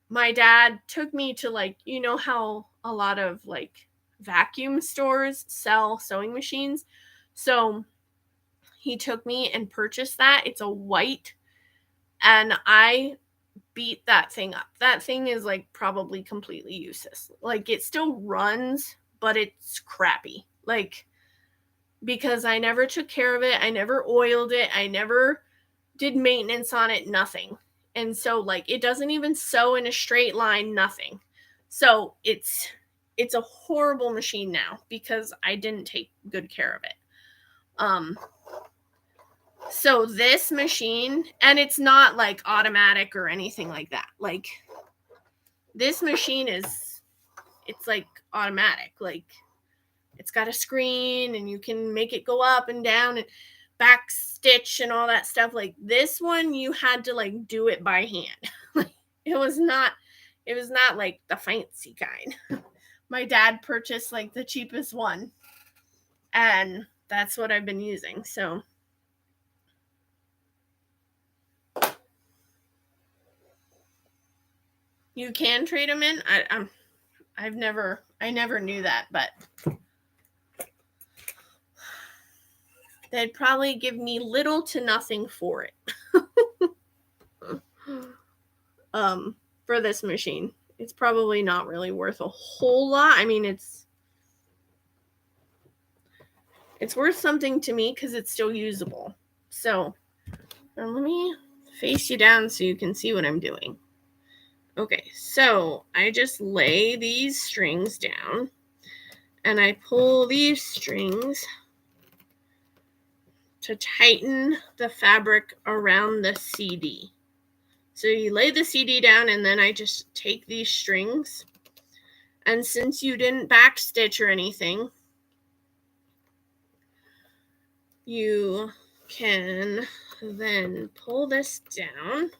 my dad took me to, like, you know how a lot of like vacuum stores sell sewing machines. So he took me and purchased that. It's a white, and I beat that thing up. That thing is like probably completely useless. Like, it still runs, but it's crappy. Like, because I never took care of it. I never oiled it. I never did maintenance on it, nothing. And so like it doesn't even sew in a straight line, nothing. So it's a horrible machine now because I didn't take good care of it. So this machine, and it's not like automatic or anything like that. Like, this machine it's like automatic. Like, it's got a screen and you can make it go up and down and back stitch and all that stuff. Like, this one, you had to like do it by hand. it was not like the fancy kind. My dad purchased like the cheapest one, and that's what I've been using. So you can trade them in. I never knew that, but they'd probably give me little to nothing for it. For this machine, it's probably not really worth a whole lot. I mean, it's worth something to me because it's still usable. So let me face you down so you can see what I'm doing. Okay, so I just lay these strings down and I pull these strings to tighten the fabric around the CD. So you lay the CD down, and then I just take these strings, and since you didn't backstitch or anything, you can then pull this down,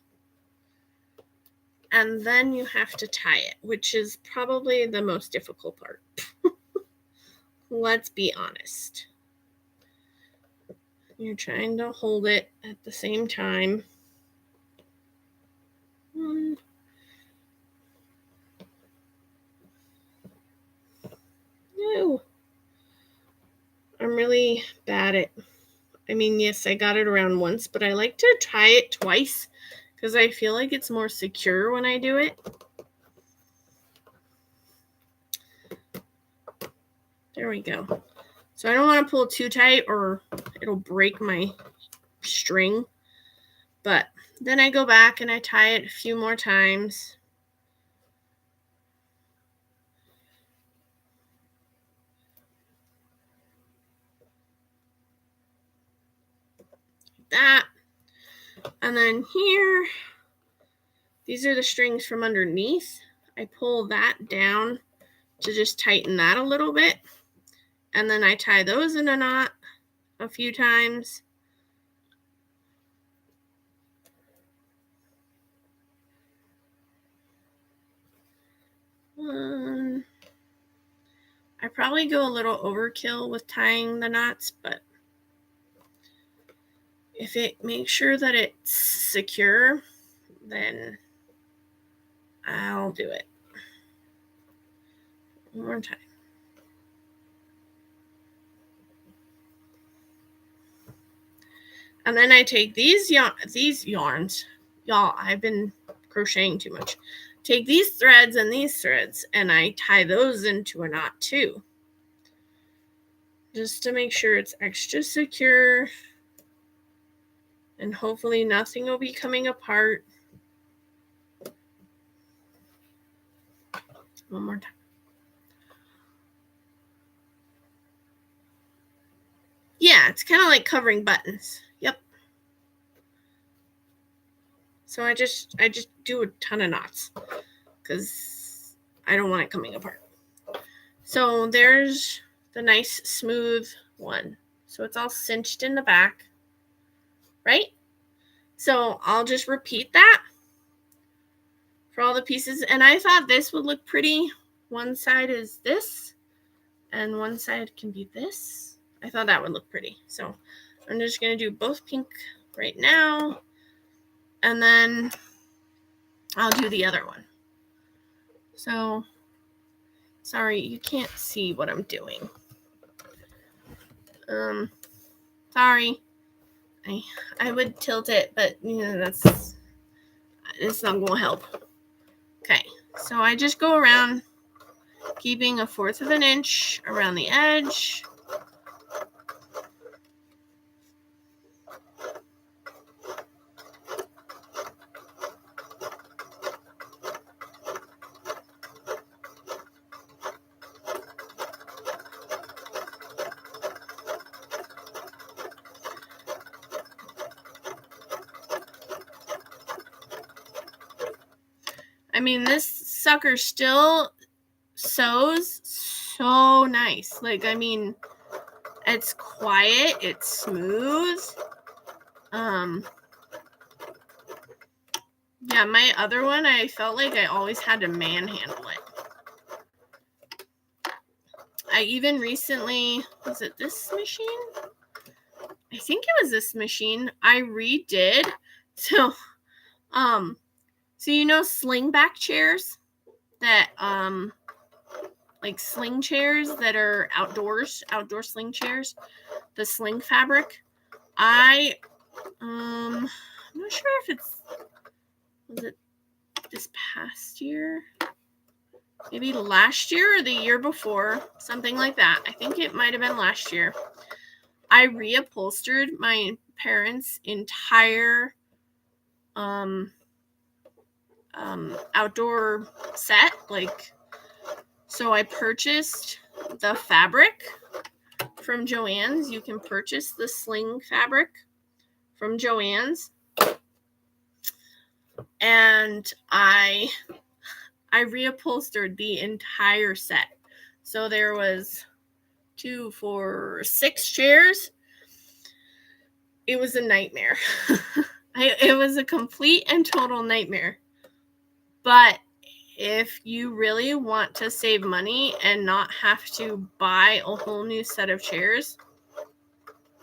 and then you have to tie it, which is probably the most difficult part. Let's be honest. You're trying to hold it at the same time. No. I'm really bad at, I mean, yes, I got it around once, but I like to try it twice because I feel like it's more secure when I do it. There we go. So I don't want to pull too tight or it'll break my string. But then I go back and I tie it a few more times. Like that. And then here, these are the strings from underneath. I pull that down to just tighten that a little bit. And then I tie those in a knot a few times. I probably go a little overkill with tying the knots, but if it makes sure that it's secure, then I'll do it. One more time. And then I take these yarns. Y'all, I've been crocheting too much. Take these threads and these threads, and I tie those into a knot too. Just to make sure it's extra secure. And hopefully nothing will be coming apart. One more time. Yeah, it's kind of like covering buttons. Yep. So I just do a ton of knots because I don't want it coming apart. So there's the nice smooth one. So it's all cinched in the back, right? So I'll just repeat that for all the pieces. And I thought this would look pretty. One side is this, and one side can be this. I thought that would look pretty. So I'm just going to do both pink right now. And then I'll do the other one. So, sorry, you can't see what I'm doing. Sorry. I would tilt it, but it's not gonna help. Okay, so I just go around, keeping 1/4 of an inch around the edge. I mean, this sucker still sews so nice. Like, I mean, it's quiet, it's smooth. Yeah, my other one, I felt like I always had to manhandle it. I even recently, was it this machine? I think it was this machine. I redid. So you know slingback chairs that like sling chairs that are outdoor sling chairs, the sling fabric. I'm not sure if was it this past year? Maybe last year or the year before, something like that. I think it might have been last year. I reupholstered my parents' entire outdoor set. Like, so I purchased the fabric from Joann's. You can purchase the sling fabric from Joann's. And I reupholstered the entire set. So there was 2, 4, 6 chairs. It was a nightmare. It was a complete and total nightmare. But if you really want to save money and not have to buy a whole new set of chairs,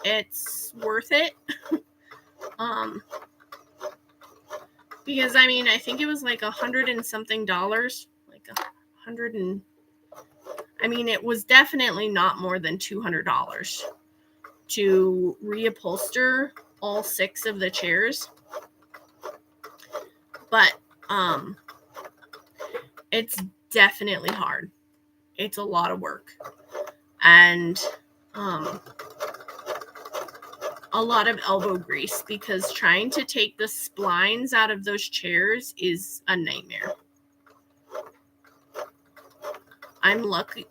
it's worth it. Because I mean, I think it was like $100 and something, like $100 and I mean, it was definitely not more than $200 to reupholster all 6 of the chairs. But it's definitely hard. It's a lot of work. And a lot of elbow grease, because trying to take the splines out of those chairs is a nightmare. I'm lucky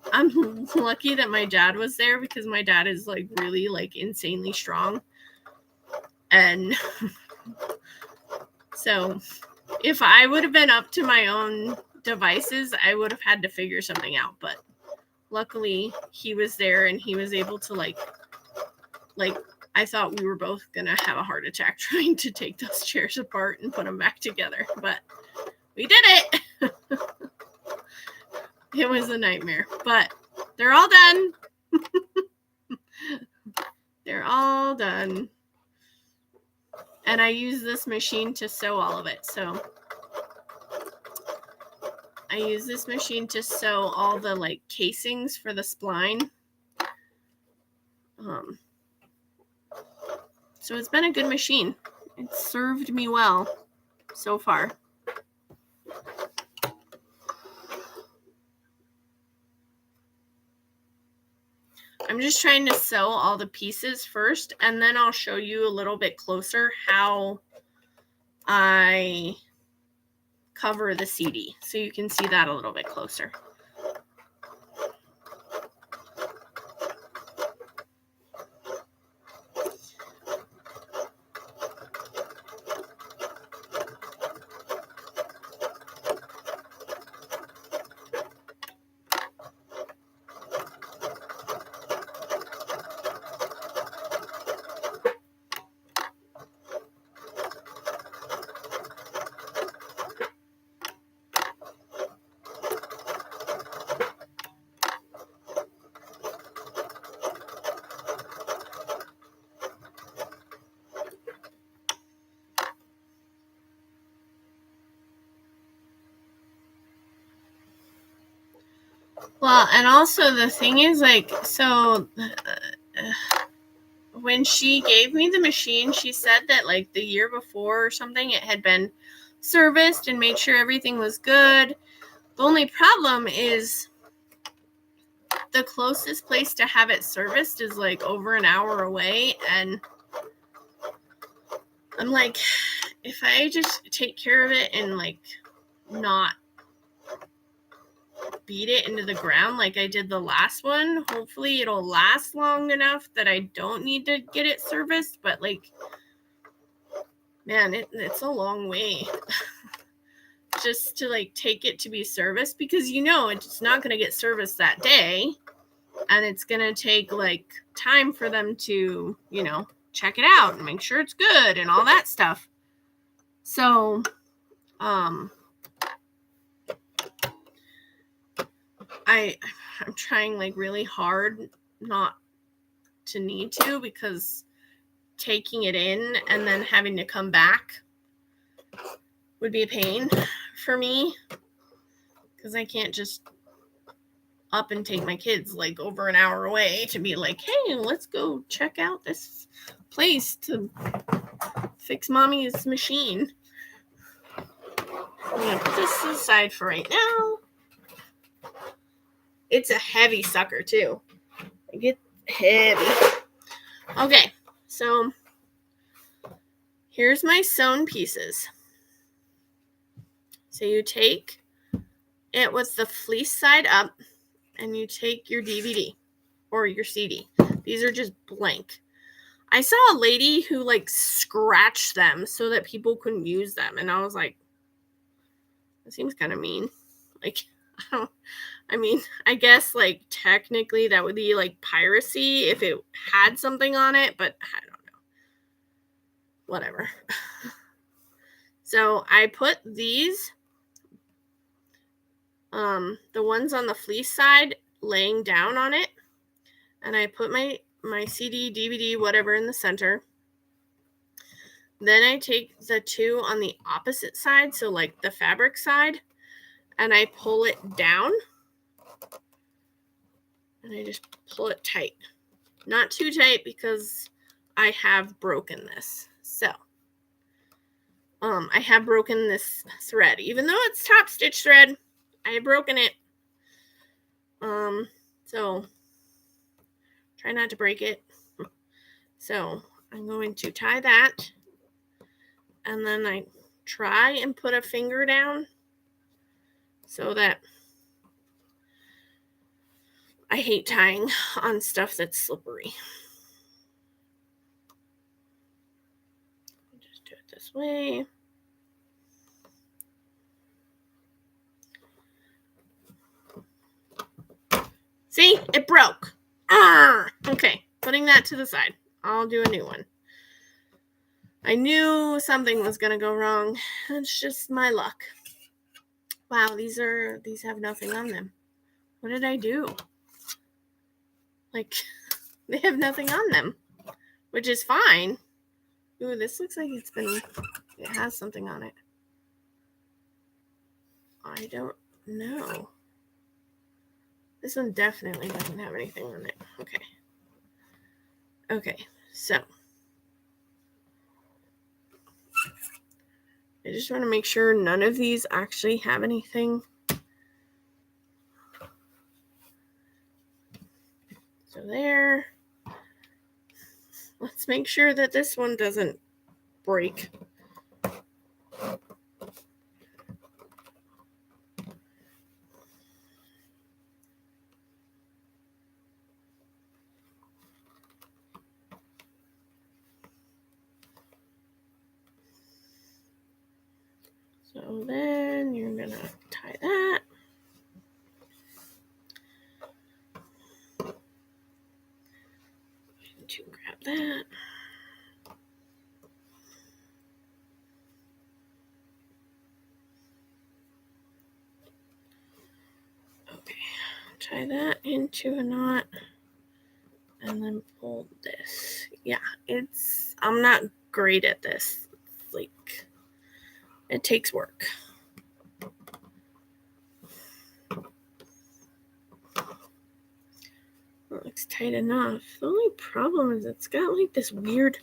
that my dad was there, because my dad is like really like insanely strong. And so if I would have been up to my own devices, I would have had to figure something out. But luckily he was there, and he was able to like I thought we were both gonna have a heart attack trying to take those chairs apart and put them back together, but we did it. It was a nightmare, but they're all done. They're all done. And I use this machine to sew all of it. So I use this machine to sew all the like casings for the spline. So it's been a good machine. It's served me well so far. I'm just trying to sew all the pieces first, and then I'll show you a little bit closer how I cover the CD, so you can see that a little bit closer. Well, and also the thing is, like, so when she gave me the machine, she said that, like, the year before or something, it had been serviced and made sure everything was good. The only problem is the closest place to have it serviced is, like, over an hour away, and I'm like, if I just take care of it and, like, not beat it into the ground like I did the last one, hopefully it'll last long enough that I don't need to get it serviced. But, like, man, it's a long way just to, like, take it to be serviced, because it's not going to get serviced that day, and it's going to take, like, time for them to check it out and make sure it's good and all that stuff. So I'm trying, like, really hard not to need to, because taking it in and then having to come back would be a pain for me, because I can't just up and take my kids, like, over an hour away to be like, hey, let's go check out this place to fix mommy's machine. I'm gonna put this aside for right now. It's a heavy sucker too. It gets heavy. Okay, so here's my sewn pieces. So you take it with the fleece side up, and you take your DVD or your CD. These are just blank. I saw a lady who, like, scratched them so that people couldn't use them, and I was like, that seems kind of mean. Like, I guess, like, technically that would be, like, piracy if it had something on it, but I don't know. Whatever. So I put these, the ones on the fleece side, laying down on it, and I put my CD, DVD, whatever, in the center. Then I take the two on the opposite side, so, like, the fabric side, and I pull it down, and I just pull it tight. Not too tight, because I have broken this. So I have broken this thread. Even though it's top stitch thread, I have broken it. So try not to break it. So I'm going to tie that, and then I try and put a finger down so that I hate tying on stuff that's slippery. Just do it this way. See? It broke. Okay, putting that to the side. I'll do a new one. I knew something was going to go wrong. It's just my luck. Wow, these have nothing on them. What did I do? Like, they have nothing on them, which is fine. Ooh, this looks like it has something on it. I don't know. This one definitely doesn't have anything on it. Okay, so I just want to make sure none of these actually have anything. So there. Let's make sure that this one doesn't break. So then you're gonna tie that. To grab that. Okay, tie that into a knot and then pull this. Yeah, I'm not great at this. It's like, it takes work. It looks tight enough. The only problem is it's got like this weird,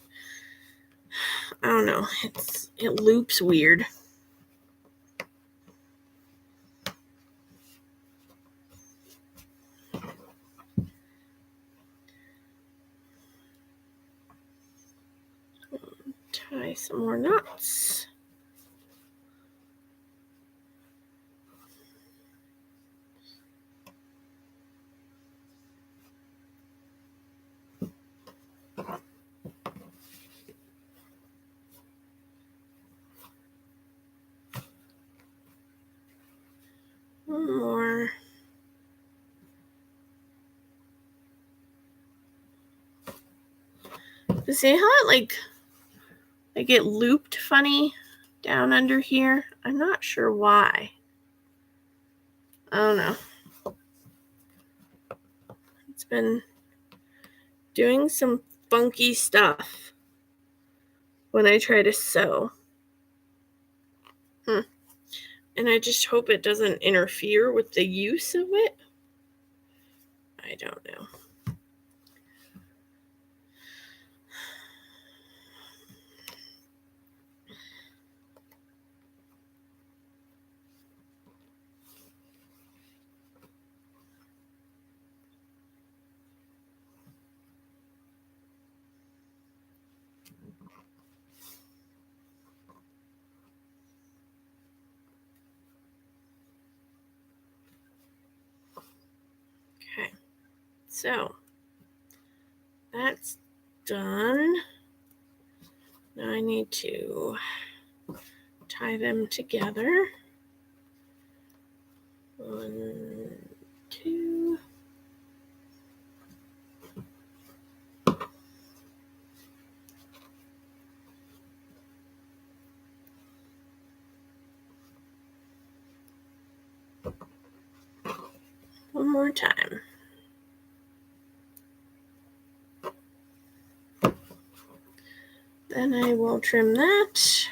I don't know, it loops weird. Tie some more knots. One more. You see how it like it looped funny down under here? I'm not sure why. I don't know. It's been doing some funky stuff when I try to sew. And I just hope it doesn't interfere with the use of it. I don't know. Okay, so that's done. Now I need to tie them together. 1, 2. One more time. Then I will trim that.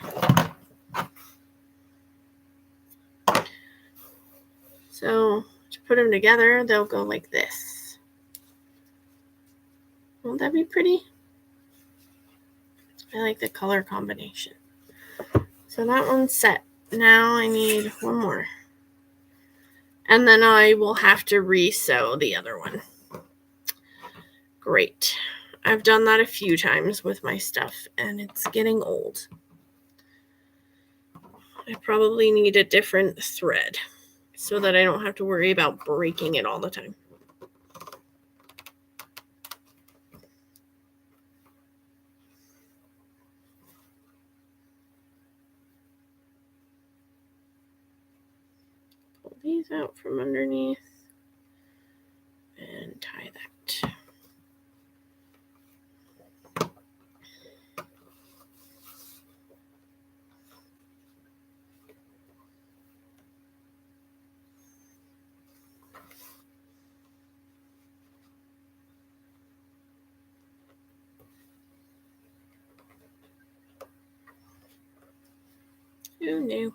So to put them together, they'll go like this. Won't that be pretty? I like the color combination. So that one's set. Now I need one more. And then I will have to re-sew the other one. Great. I've done that a few times with my stuff, and it's getting old. I probably need a different thread so that I don't have to worry about breaking it all the time. Pull these out from underneath and tie that. Who knew?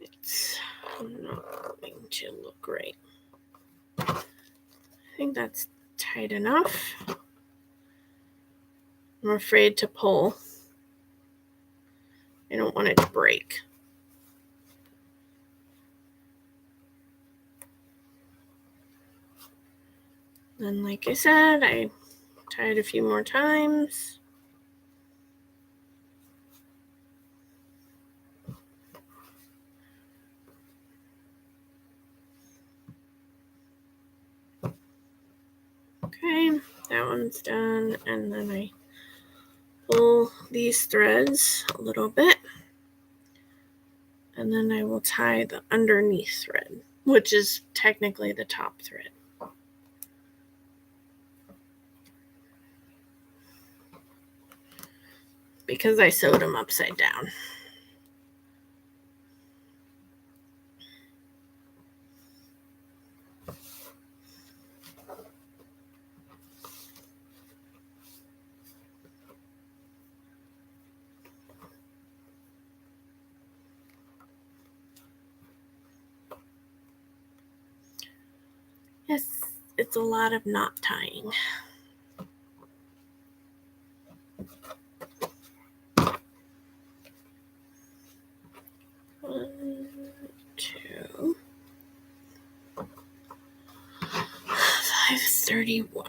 It's not going to look right. I think that's tight enough. I'm afraid to pull. I don't want it to break. Then, like I said, I tie it a few more times. Okay, that one's done, and then I pull these threads a little bit, and then I will tie the underneath thread, which is technically the top thread. Because I sewed them upside down. Yes, it's a lot of knot tying. One, two, 531.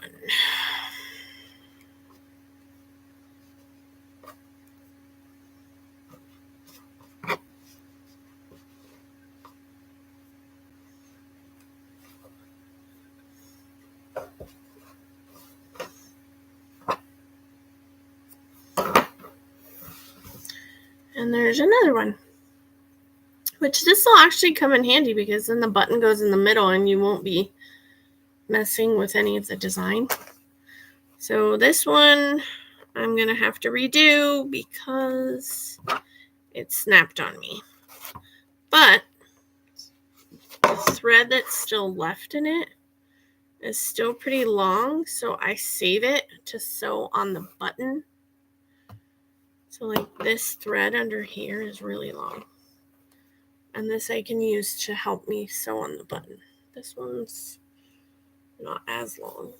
And there's another one, which this will actually come in handy because then the button goes in the middle and you won't be messing with any of the design. So this one I'm going to have to redo because it snapped on me. But the thread that's still left in it is still pretty long, so I save it to sew on the button. So like this thread under here is really long. And this I can use to help me sew on the button. This one's not as long.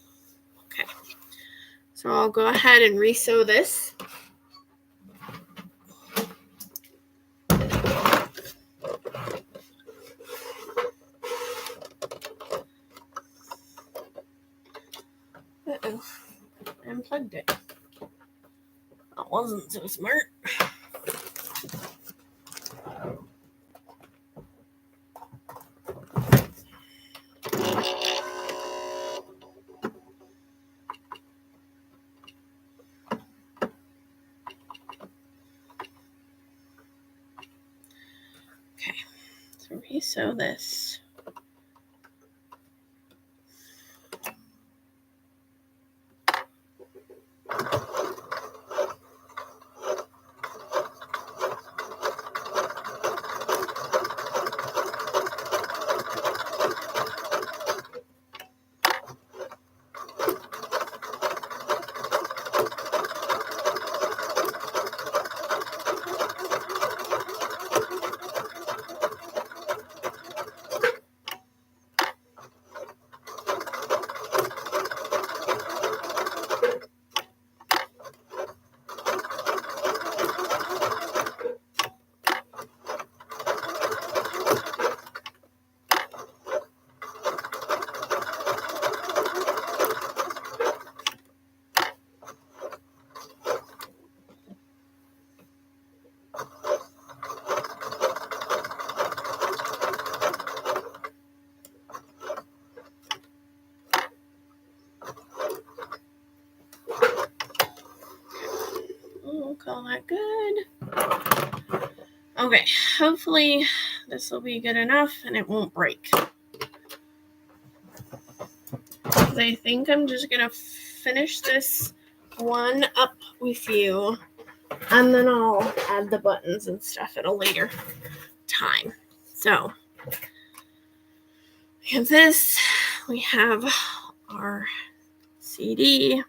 Okay. So I'll go ahead and re-sew this. Uh-oh. I unplugged it. That wasn't so smart. Okay, so re-sew this. We'll call that good. Okay, hopefully this will be good enough and it won't break. I think I'm just gonna finish this one up with you, and then I'll add the buttons and stuff at a later time. So we have this, we have our CD,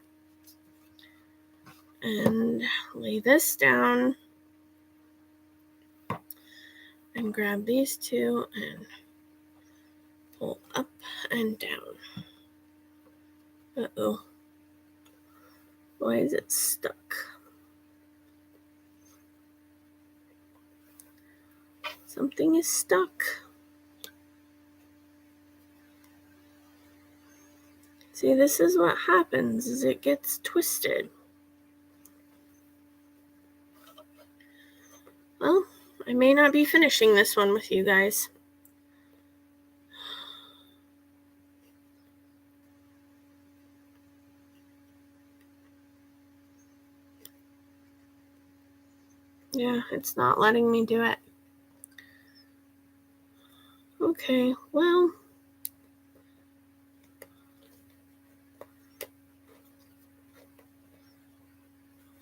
and lay this down and grab these two and pull up and down. Uh-oh. Why is it stuck? Something is stuck. See, this is what happens, is it gets twisted. Well, I may not be finishing this one with you guys. Yeah, it's not letting me do it. Okay, well,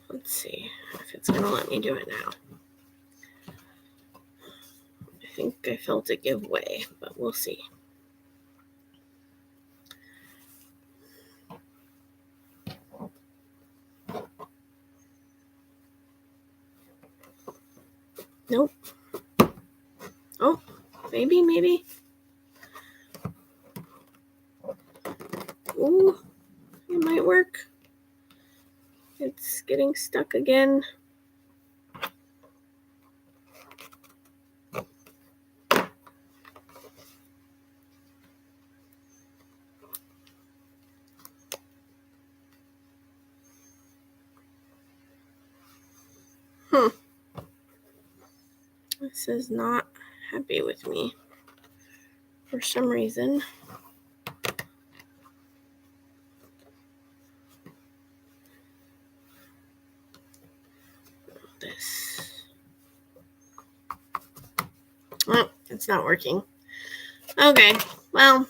let's see if it's going to let me do it now. I think I felt it give way, but we'll see. Nope. Oh, maybe. Ooh, it might work. It's getting stuck again. This is not happy with me for some reason. This. Oh, it's not working. Okay, well,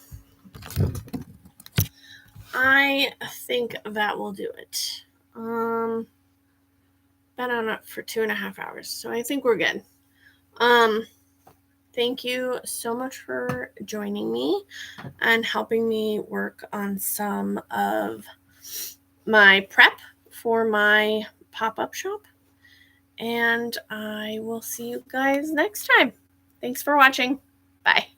I think that will do it. Been on it for 2.5 hours, so I think we're good. Thank you so much for joining me and helping me work on some of my prep for my pop-up shop. And I will see you guys next time. Thanks for watching. Bye.